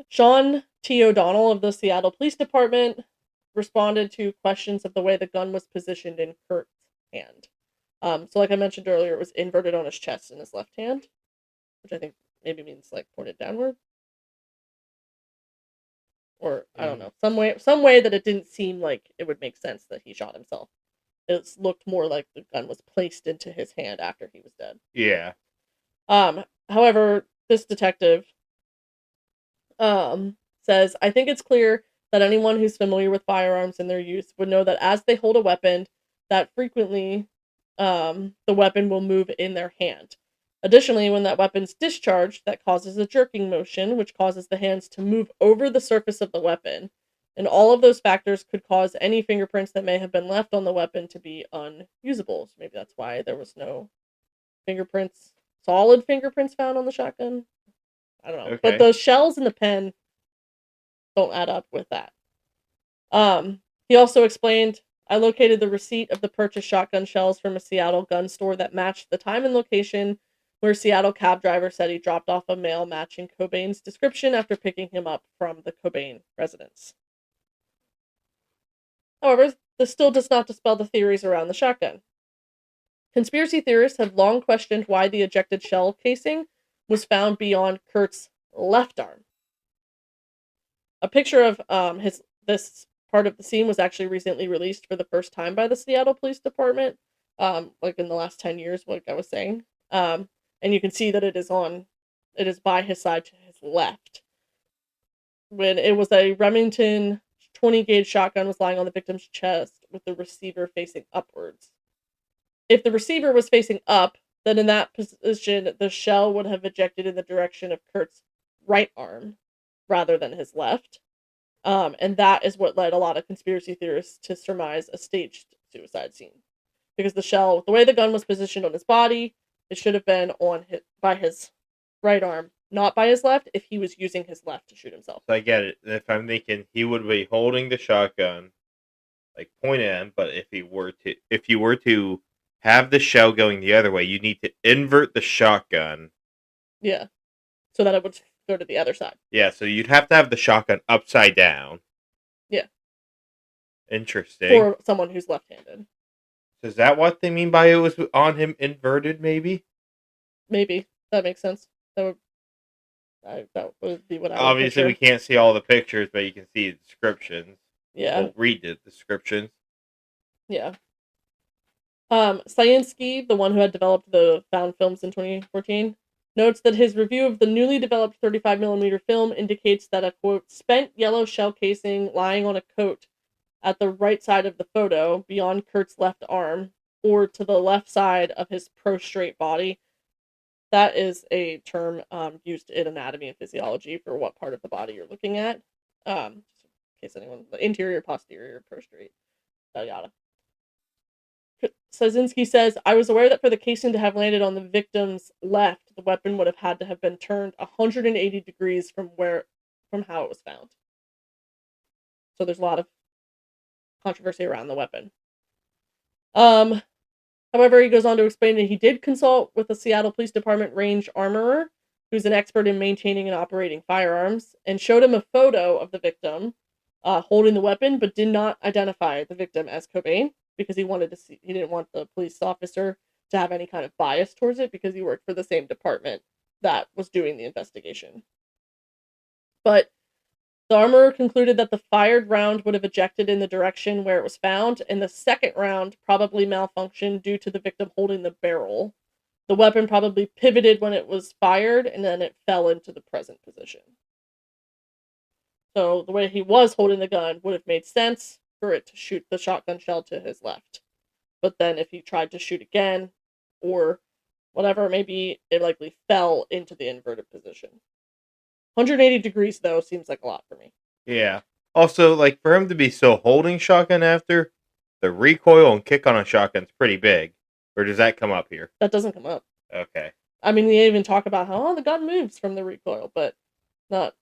A: Sean T. O'Donnell of the Seattle Police Department responded to questions of the way the gun was positioned in Kurt's hand. So like I mentioned earlier, it was inverted on his chest in his left hand, which I think maybe means like pointed downward. Or I don't know, some way that it didn't seem like it would make sense that he shot himself. It looked more like the gun was placed into his hand after he was dead.
B: Yeah.
A: However, this detective says, I think it's clear that anyone who's familiar with firearms and their use would know that as they hold a weapon, that frequently the weapon will move in their hand. Additionally, when that weapon's discharged, that causes a jerking motion, which causes the hands to move over the surface of the weapon. And all of those factors could cause any fingerprints that may have been left on the weapon to be unusable. So maybe that's why there was no fingerprints, solid fingerprints found on the shotgun. I don't know.
B: Okay.
A: But the shells in the pen don't add up with that. He also explained, I located the receipt of the purchased shotgun shells from a Seattle gun store that matched the time and location where a Seattle cab driver said he dropped off a mail matching Cobain's description after picking him up from the Cobain residence. However, this still does not dispel the theories around the shotgun. Conspiracy theorists have long questioned why the ejected shell casing was found beyond Kurt's left arm. A picture of this part of the scene was actually recently released for the first time by the Seattle Police Department, like in the last 10 years, like I was saying. And you can see that it is by his side to his left. When it was a Remington 20 gauge shotgun was lying on the victim's chest with the receiver facing upwards. If the receiver was facing up, then in that position, the shell would have ejected in the direction of Kurt's right arm rather than his left. And that is what led a lot of conspiracy theorists to surmise a staged suicide scene. Because the shell, the way the gun was positioned on his body, it should have been by his right arm, not by his left, if he was using his left to shoot himself.
B: So I get it. If I'm thinking he would be holding the shotgun, like point at him, but if you were to have the shell going the other way, you need to invert the shotgun.
A: Yeah. So that it would go to the other side.
B: Yeah, so you'd have to have the shotgun upside down.
A: Yeah.
B: Interesting.
A: For someone who's left-handed.
B: So is that what they mean by it was on him inverted, maybe?
A: Maybe. That makes sense. That would be what I would
B: Obviously, we can't see all the pictures, but you can see the descriptions.
A: Yeah.
B: We'll read the descriptions.
A: Yeah. Scienski, the one who had developed the found films in 2014, notes that his review of the newly developed 35mm film indicates that a, quote, spent yellow shell casing lying on a coat at the right side of the photo, beyond Kurt's left arm, or to the left side of his prostrate body. That is a term used in anatomy and physiology for what part of the body you're looking at. Just in case anyone, interior, posterior, prostrate, yada yada. Sazinski says, I was aware that for the casing to have landed on the victim's left, the weapon would have had to have been turned 180 degrees from how it was found. So there's a lot of controversy around the weapon. However, he goes on to explain that he did consult with the Seattle Police Department range armorer, who's an expert in maintaining and operating firearms, and showed him a photo of the victim holding the weapon, but did not identify the victim as Cobain, because he didn't want the police officer to have any kind of bias towards it, because he worked for the same department that was doing the investigation. But the armorer concluded that the fired round would have ejected in the direction where it was found, and the second round probably malfunctioned due to the victim holding the barrel. The weapon probably pivoted when it was fired, and then it fell into the present position. So the way he was holding the gun would have made sense for it to shoot the shotgun shell to his left. But then if he tried to shoot again, or whatever, maybe it likely fell into the inverted position. 180 degrees, though, seems like a lot for me.
B: Yeah. Also, like, for him to be so holding shotgun after, the recoil and kick on a shotgun's pretty big. Or does that come up here?
A: That doesn't come up.
B: Okay.
A: I mean, they even talk about how, the gun moves from the recoil, but not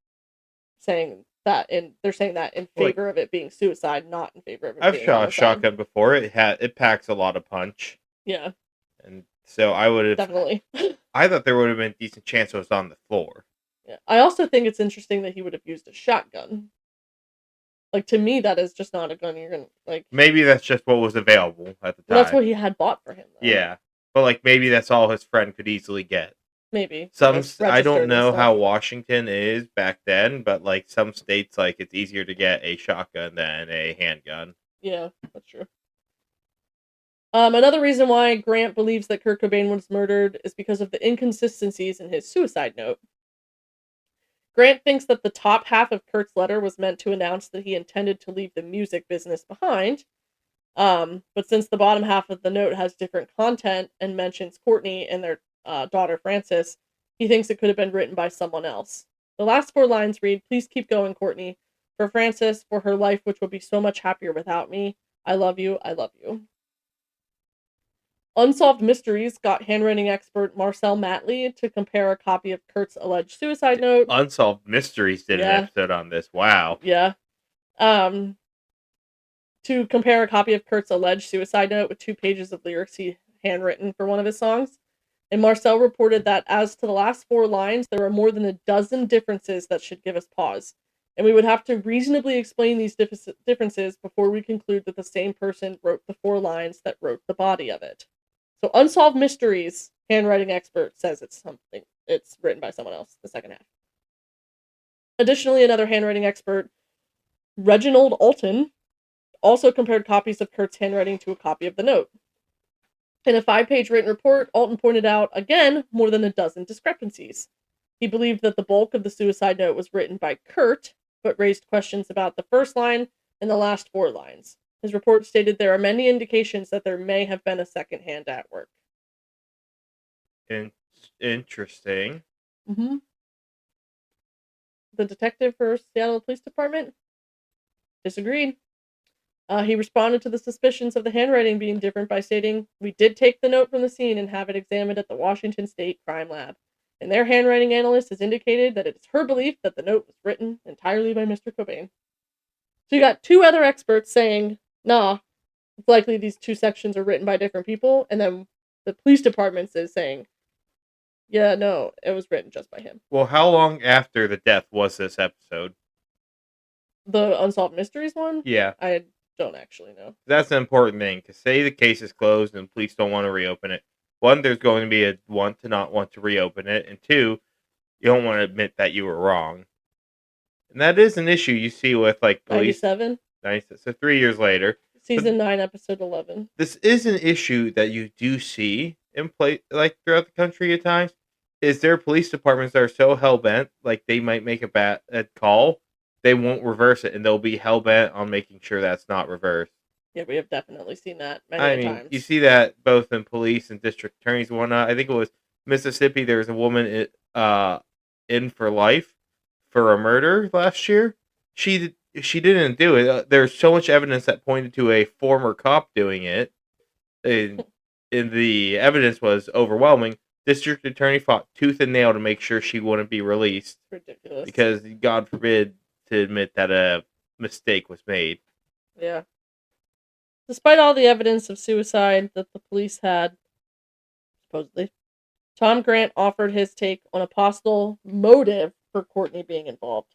A: saying that, and they're saying that in favor of it being suicide, not in favor of it being
B: I've shot
A: homicide.
B: a shotgun before. It packs a lot of punch.
A: Yeah.
B: And so I would have...
A: Definitely.
B: I thought there would have been a decent chance it was on the floor.
A: Yeah. I also think it's interesting that he would have used a shotgun. Like, to me, that is just not a gun you're gonna, like...
B: Maybe that's just what was available at the time.
A: Well, that's what he had bought for him, though.
B: Yeah. But, like, maybe that's all his friend could easily get.
A: Maybe.
B: I don't know how Washington is back then, but, like, some states, like, it's easier to get a shotgun than a handgun.
A: Yeah, that's true. Another reason why Grant believes that Kurt Cobain was murdered is because of the inconsistencies in his suicide note. Grant thinks that the top half of Kurt's letter was meant to announce that he intended to leave the music business behind, but since the bottom half of the note has different content and mentions Courtney and their daughter, Frances, he thinks it could have been written by someone else. The last 4 lines read, "Please keep going, Courtney. For Frances, for her life, which would be so much happier without me. I love you, I love you." Unsolved Mysteries got handwriting expert Marcel Matley to compare a copy of Kurt's alleged suicide note.
B: Unsolved Mysteries did an episode on this. Wow.
A: Yeah. Um, to compare a copy of Kurt's alleged suicide note with 2 pages of lyrics he handwritten for one of his songs. And Marcel reported that as to the last 4 lines, there are more than a dozen differences that should give us pause. And we would have to reasonably explain these differences before we conclude that the same person wrote the 4 lines that wrote the body of it. So Unsolved Mysteries handwriting expert says it's written by someone else, the second half. Additionally, another handwriting expert, Reginald Alton, also compared copies of Kurt's handwriting to a copy of the note. In a 5-page written report, Alton pointed out, again, more than a dozen discrepancies. He believed that the bulk of the suicide note was written by Kurt, but raised questions about the first line and the last 4 lines. His report stated there are many indications that there may have been a second hand at work.
B: Interesting.
A: Mm-hmm. The detective for Seattle Police Department disagreed. He responded to the suspicions of the handwriting being different by stating, "We did take the note from the scene and have it examined at the Washington State Crime Lab, and their handwriting analyst has indicated that it is her belief that the note was written entirely by Mr. Cobain." So you got 2 other experts saying, nah, it's likely these 2 sections are written by different people, and then the police department is saying, yeah, no, it was written just by him.
B: Well, how long after the death was this episode?
A: The Unsolved Mysteries one?
B: Yeah.
A: I don't actually know.
B: That's an important thing, because say the case is closed and police don't want to reopen it. 1, there's going to be a want to not want to reopen it, and 2, you don't want to admit that you were wrong. And that is an issue you see with like police.
A: 97?
B: So 3 years later.
A: Season 9, episode 11.
B: This is an issue that you do see in play like throughout the country at times. Is there police departments that are so hell bent, like they might make a bad call, they won't reverse it, and they'll be hell bent on making sure that's not reversed.
A: Yeah, we have definitely seen that many times.
B: You see that both in police and district attorneys and whatnot. I think it was Mississippi. There was a woman in for life for a murder last year. She didn't do it. There's so much evidence that pointed to a former cop doing it, and the evidence was overwhelming. District attorney fought tooth and nail to make sure she wouldn't be released.
A: Ridiculous.
B: Because God forbid to admit that a mistake was made.
A: Yeah. Despite all the evidence of suicide that the police had, supposedly, Tom Grant offered his take on a possible motive for Courtney being involved,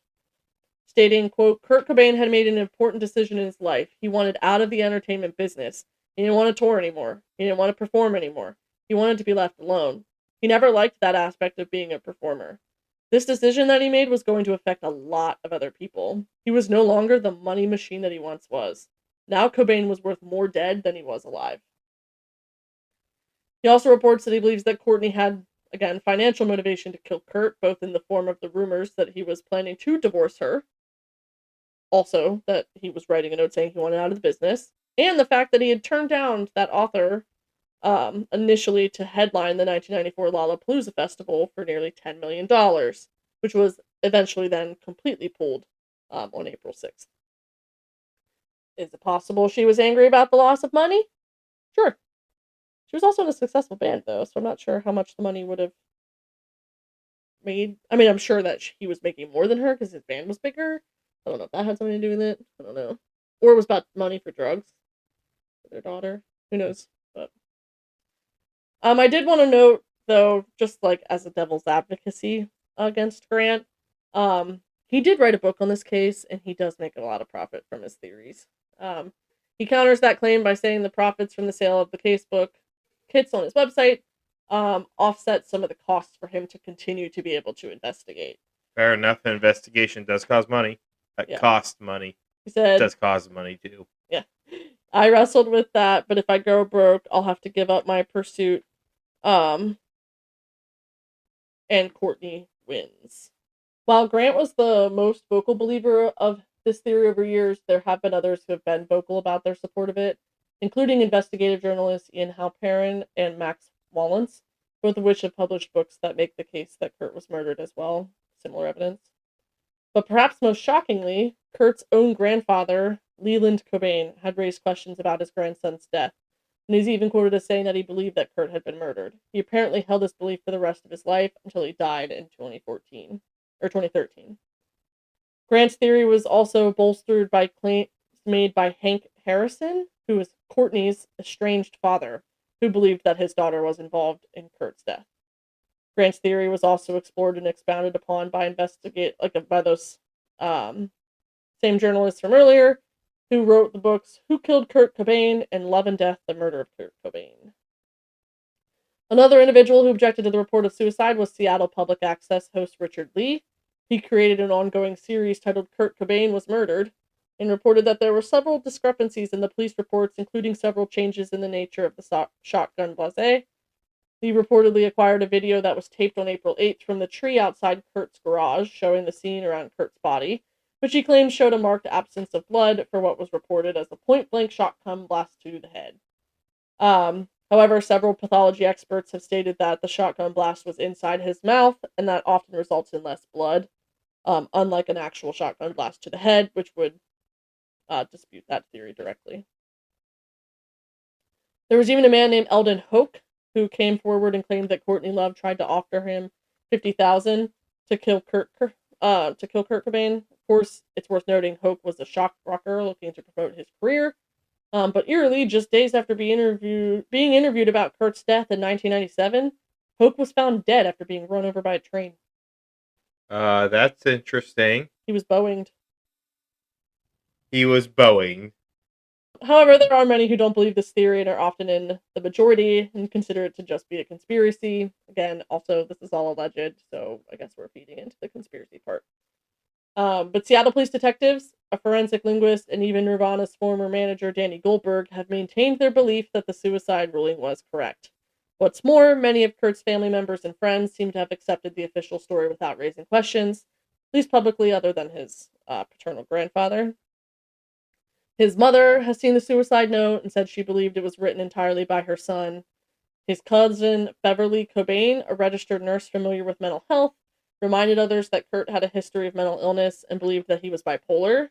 A: stating, quote, "Kurt Cobain had made an important decision in his life. He wanted out of the entertainment business. He didn't want to tour anymore. He didn't want to perform anymore. He wanted to be left alone. He never liked that aspect of being a performer. This decision that he made was going to affect a lot of other people. He was no longer the money machine that he once was. Now Cobain was worth more dead than he was alive." He also reports that he believes that Courtney had, again, financial motivation to kill Kurt, both in the form of the rumors that he was planning to divorce her, also that he was writing a note saying he wanted out of the business, and the fact that he had turned down that author initially to headline the 1994 Lollapalooza Festival for nearly $10 million, which was eventually then completely pulled on April 6th. Is it possible she was angry about the loss of money? Sure. She was also in a successful band, though, so I'm not sure how much the money would have made. I mean, I'm sure that he was making more than her because his band was bigger. I don't know if that had something to do with it. I don't know. Or it was about money for drugs for their daughter. Who knows? But I did want to note, though, just like as a devil's advocacy against Grant, he did write a book on this case, and he does make a lot of profit from his theories. He counters that claim by saying the profits from the sale of the casebook kits on his website offset some of the costs for him to continue to be able to investigate.
B: Fair enough. An investigation does cost money. That costs money.
A: He said,
B: it does cost money too.
A: Yeah. "I wrestled with that, but if I go broke, I'll have to give up my pursuit. And Courtney wins." While Grant was the most vocal believer of this theory over years, there have been others who have been vocal about their support of it, including investigative journalists Ian Halperin and Max Wallens. both of which have published books that make the case that Kurt was murdered as well. Similar evidence. But perhaps most shockingly, Kurt's own grandfather, Leland Cobain, had raised questions about his grandson's death, and he's even quoted as saying that he believed that Kurt had been murdered. He apparently held this belief for the rest of his life until he died in 2013. Grant's theory was also bolstered by claims made by Hank Harrison, who was Courtney's estranged father, who believed that his daughter was involved in Kurt's death. Grant's theory was also explored and expounded upon by those same journalists from earlier, who wrote the books Who Killed Kurt Cobain and Love and Death: The Murder of Kurt Cobain. Another individual who objected to the report of suicide was Seattle Public Access host Richard Lee. He created an ongoing series titled Kurt Cobain Was Murdered, and reported that there were several discrepancies in the police reports, including several changes in the nature of the shotgun blase. He reportedly acquired a video that was taped on April 8th from the tree outside Kurt's garage, showing the scene around Kurt's body, which he claims showed a marked absence of blood for what was reported as a point-blank shotgun blast to the head. However, several pathology experts have stated that the shotgun blast was inside his mouth, and that often results in less blood, unlike an actual shotgun blast to the head, which would dispute that theory directly. There was even a man named Eldon Hoke who came forward and claimed that Courtney Love tried to offer him $50,000 to kill Kurt Cobain. Of course, it's worth noting Hoke was a shock rocker looking to promote his career. But eerily, just days after being interviewed about Kurt's death in 1997, Hoke was found dead after being run over by a train.
B: That's interesting.
A: He was Boeinged. However, there are many who don't believe this theory and are often in the majority and consider it to just be a conspiracy. Again, also, this is all alleged, so I guess we're feeding into the conspiracy part. But Seattle police detectives, a forensic linguist, and even Nirvana's former manager, Danny Goldberg, have maintained their belief that the suicide ruling was correct. What's more, many of Kurt's family members and friends seem to have accepted the official story without raising questions, at least publicly, other than his paternal grandfather. His mother has seen the suicide note and said she believed it was written entirely by her son. His cousin, Beverly Cobain, a registered nurse familiar with mental health, reminded others that Kurt had a history of mental illness and believed that he was bipolar.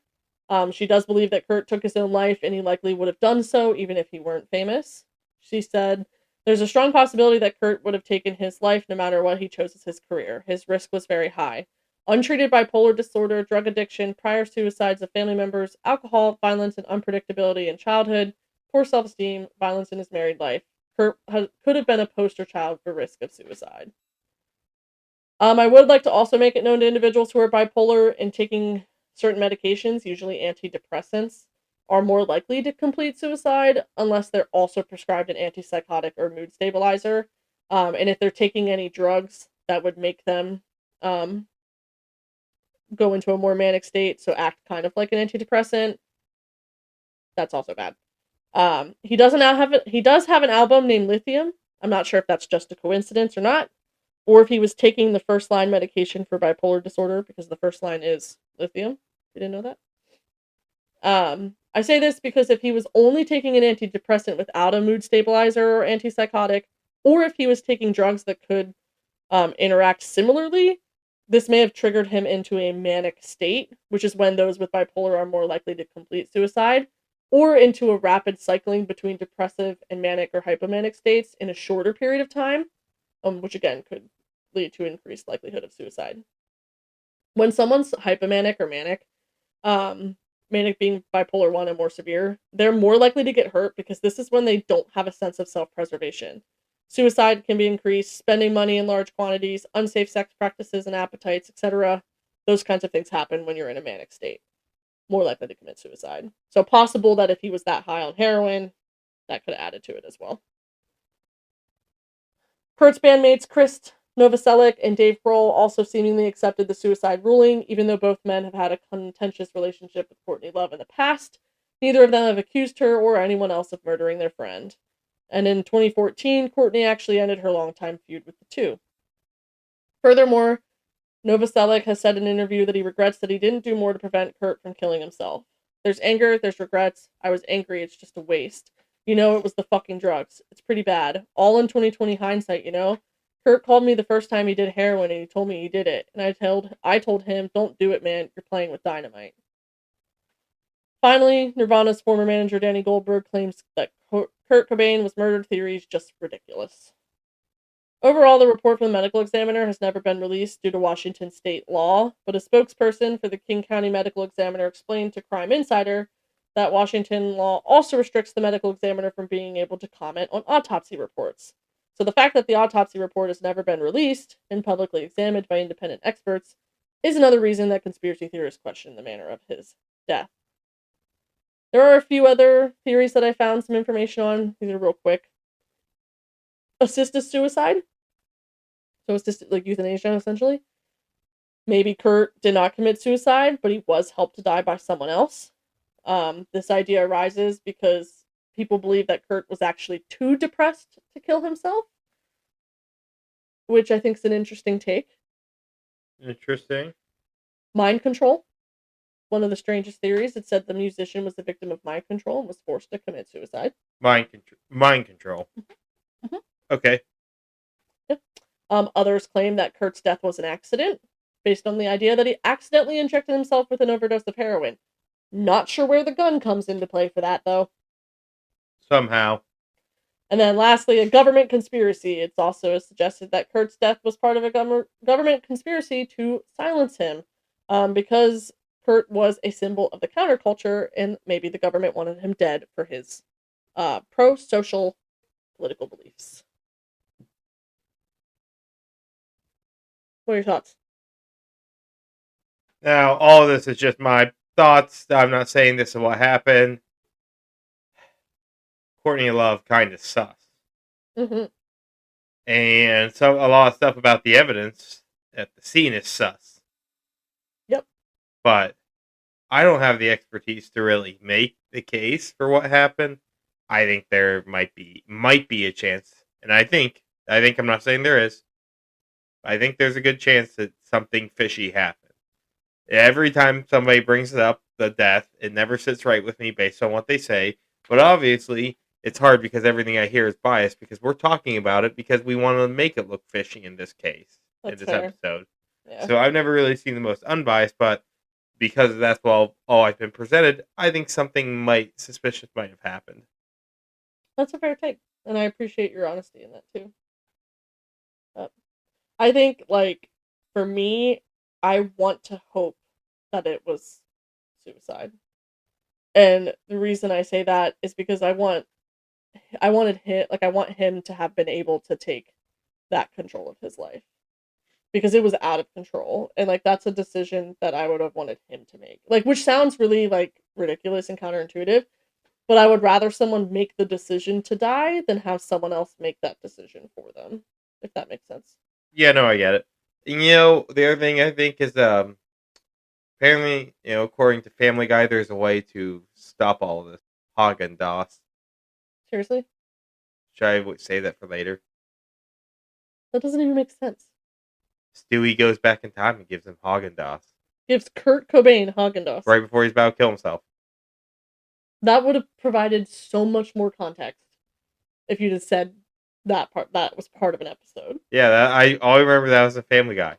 A: She does believe that Kurt took his own life, and he likely would have done so even if he weren't famous. She said, "There's a strong possibility that Kurt would have taken his life no matter what he chose as his career. His risk was very high. Untreated bipolar disorder, drug addiction, prior suicides of family members, alcohol, violence, and unpredictability in childhood, poor self-esteem, violence in his married life. Kurt could have been a poster child for risk of suicide." I would like to also make it known to individuals who are bipolar and taking certain medications, usually antidepressants, are more likely to complete suicide unless they're also prescribed an antipsychotic or mood stabilizer. And if they're taking any drugs that would make them go into a more manic state, so act kind of like an antidepressant, that's also bad. He does have an album named Lithium. I'm not sure if that's just a coincidence or not, or if he was taking the first line medication for bipolar disorder, because the first line is lithium. You didn't know that? I say this because if he was only taking an antidepressant without a mood stabilizer or antipsychotic, or if he was taking drugs that could interact similarly, this may have triggered him into a manic state, which is when those with bipolar are more likely to complete suicide, or into a rapid cycling between depressive and manic or hypomanic states in a shorter period of time, which again could lead to increased likelihood of suicide. When someone's hypomanic or manic, manic being bipolar 1 and more severe, they're more likely to get hurt because this is when they don't have a sense of self-preservation. Suicide can be increased, spending money in large quantities, unsafe sex practices and appetites, etc. Those kinds of things happen when you're in a manic state. More likely to commit suicide. So possible that if he was that high on heroin, that could have added to it as well. Kurt's bandmates Chris Novoselic and Dave Grohl also seemingly accepted the suicide ruling, even though both men have had a contentious relationship with Courtney Love in the past. Neither of them have accused her or anyone else of murdering their friend. And in 2014, Courtney actually ended her longtime feud with the two. Furthermore, Novoselic has said in an interview that he regrets that he didn't do more to prevent Kurt from killing himself. There's anger, there's regrets. I was angry, it's just a waste. It was the fucking drugs. It's pretty bad. All in 2020 hindsight, Kurt called me the first time he did heroin and he told me he did it. And I told him, don't do it, man. You're playing with dynamite. Finally, Nirvana's former manager Danny Goldberg claims that Kurt Cobain was murdered theory is just ridiculous. Overall, the report from the medical examiner has never been released due to Washington state law, but a spokesperson for the King County Medical Examiner explained to Crime Insider that Washington law also restricts the medical examiner from being able to comment on autopsy reports. So the fact that the autopsy report has never been released and publicly examined by independent experts is another reason that conspiracy theorists question the manner of his death. There are a few other theories that I found some information on. These are real quick. Assisted suicide. So assisted, like euthanasia, essentially. Maybe Kurt did not commit suicide, but he was helped to die by someone else. This idea arises because people believe that Kurt was actually too depressed to kill himself, which I think is an interesting take.
B: Interesting.
A: Mind control. One of the strangest theories. It said the musician was the victim of mind control and was forced to commit suicide.
B: Mind control.
A: Mm-hmm.
B: Okay.
A: Yep. Others claim that Kurt's death was an accident, based on the idea that he accidentally injected himself with an overdose of heroin. Not sure where the gun comes into play for that, though.
B: Somehow.
A: And then lastly, a government conspiracy. It's also suggested that Kurt's death was part of a government conspiracy to silence him, because Kurt was a symbol of the counterculture, and maybe the government wanted him dead for his pro-social political beliefs. What are your thoughts?
B: Now, all of this is just my thoughts. I'm not saying this is what happened. Courtney Love kind of sus.
A: Mm-hmm.
B: And so a lot of stuff about the evidence at the scene is sus.
A: Yep.
B: But I don't have the expertise to really make the case for what happened. I think there might be a chance, and I think I'm not saying there is. I think there's a good chance that something fishy happened. Every time somebody brings up the death, it never sits right with me based on what they say. But obviously, it's hard because everything I hear is biased because we're talking about it because we want to make it look fishy in this case,
A: That's
B: in this
A: fair.
B: episode.
A: Yeah.
B: So I've never really seen the most unbiased, but because that's all I've been presented, I think something suspicious might have happened.
A: That's a fair take, and I appreciate your honesty in that too. I think, like, for me, I want to hope that it was suicide. And the reason I say that is because I want him to have been able to take that control of his life. Because it was out of control. And, like, that's a decision that I would have wanted him to make. Like, which sounds really, like, ridiculous and counterintuitive, but I would rather someone make the decision to die than have someone else make that decision for them, if that makes sense.
B: Yeah, no, I get it. And, the other thing I think is, apparently, according to Family Guy, there's a way to stop all of this. Haagen-Dazs.
A: Seriously?
B: Should I say that for later?
A: That doesn't even make sense.
B: Stewie goes back in time and gives him Haagen-Dazs.
A: Gives Kurt Cobain Haagen-Dazs.
B: Right before he's about to kill himself.
A: That would have provided so much more context if you'd have said that was part of an episode.
B: Yeah, I remember that was a Family Guy.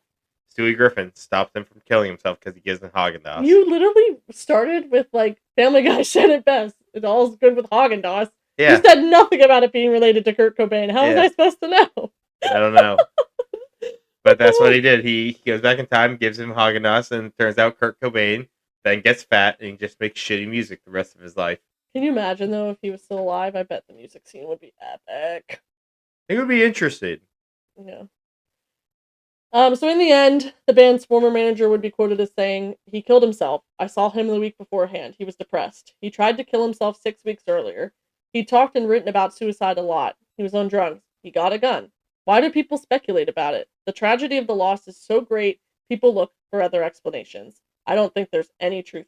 B: Stewie Griffin stops him from killing himself because he gives him Haagen-Dazs.
A: You literally started with, like, Family Guy said it best. It all's good with Haagen-Dazs.
B: Yeah.
A: You said nothing about it being related to Kurt Cobain. How was I supposed to know?
B: I don't know. But that's what he did. He goes back in time, gives him Haagen-Dazs, and it turns out Kurt Cobain then gets fat and just makes shitty music the rest of his life.
A: Can you imagine, though, if he was still alive? I bet the music scene would be epic.
B: It would be interesting.
A: Yeah. So in the end, the band's former manager would be quoted as saying, "He killed himself. I saw him the week beforehand. He was depressed. He tried to kill himself 6 weeks earlier. He talked and written about suicide a lot. He was on drugs. He got a gun. Why do people speculate about it? The tragedy of the loss is so great, people look for other explanations. I don't think there's any truth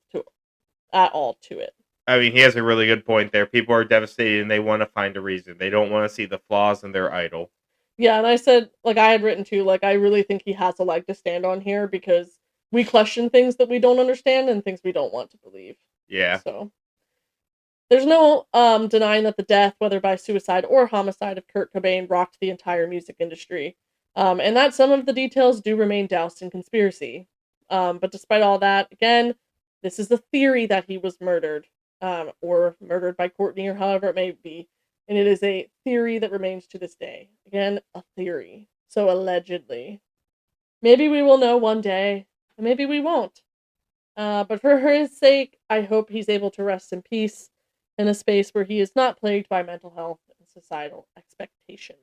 A: at all to it."
B: I mean, he has a really good point there. People are devastated and they want to find a reason. They don't want to see the flaws in their idol.
A: Yeah, and I said, like, I had written too, like, I really think he has a leg to stand on here because we question things that we don't understand and things we don't want to believe.
B: Yeah.
A: So there's no denying that the death, whether by suicide or homicide, of Kurt Cobain rocked the entire music industry. And that some of the details do remain doused in conspiracy. But despite all that, again, this is the theory that he was murdered, or murdered by Courtney, or however it may be. And it is a theory that remains to this day. Again, a theory. So allegedly. Maybe we will know one day, and maybe we won't. But for his sake, I hope he's able to rest in peace in a space where he is not plagued by mental health and societal expectations.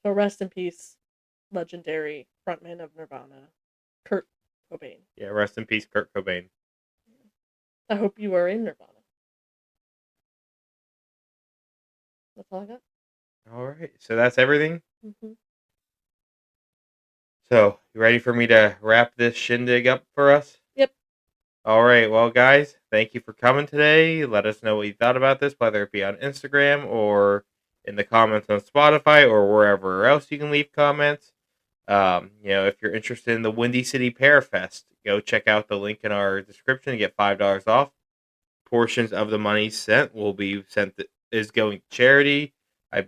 A: So rest in peace, legendary frontman of Nirvana, Kurt Cobain.
B: Yeah, rest in peace, Kurt Cobain.
A: I hope you are in Nirvana. That's all I got.
B: All right, so that's everything.
A: Mm-hmm.
B: So, you ready for me to wrap this shindig up for us?
A: Yep.
B: All right, well, guys, thank you for coming today. Let us know what you thought about this, whether it be on Instagram or in the comments on Spotify or wherever else you can leave comments. If you're interested in the Windy City Pear Fest, go check out the link in our description to get $5 off. Portions of the money sent will be is going to charity. I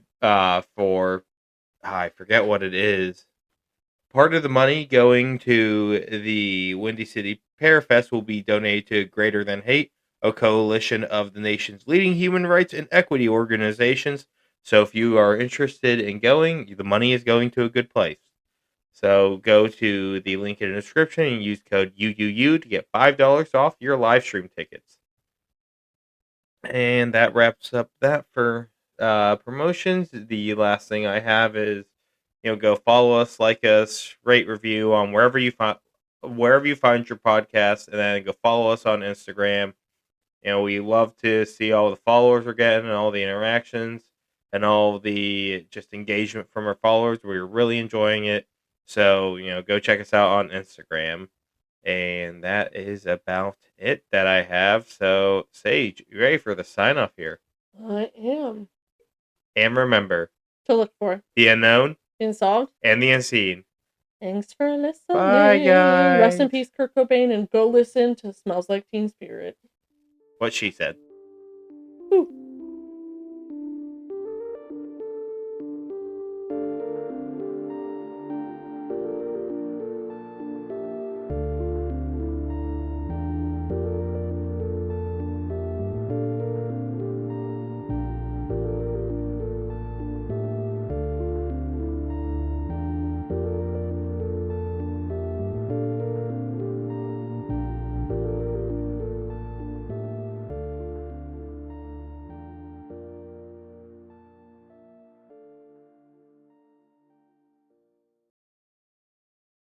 B: forget what it is. Part of the money going to the Windy City Pear Fest will be donated to Greater Than Hate, a coalition of the nation's leading human rights and equity organizations. So if you are interested in going, the money is going to a good place. So go to the link in the description and use code UUU to get $5 off your live stream tickets. And that wraps up that for promotions. The last thing I have is, go follow us, like us, rate, review on wherever you find your podcast, and then go follow us on Instagram. We love to see all the followers we're getting and all the interactions and all the just engagement from our followers. We're really enjoying it. So, go check us out on Instagram. And that is about it that I have. So, Sage, you ready for the sign off here?
A: I am.
B: And remember,
A: To look for.
B: the unknown
A: Unsolved.
B: and the unseen.
A: Thanks for listening.
B: Bye, guys.
A: Rest in peace, Kurt Cobain, and go listen to Smells Like Teen Spirit.
B: What she said.
A: Ooh.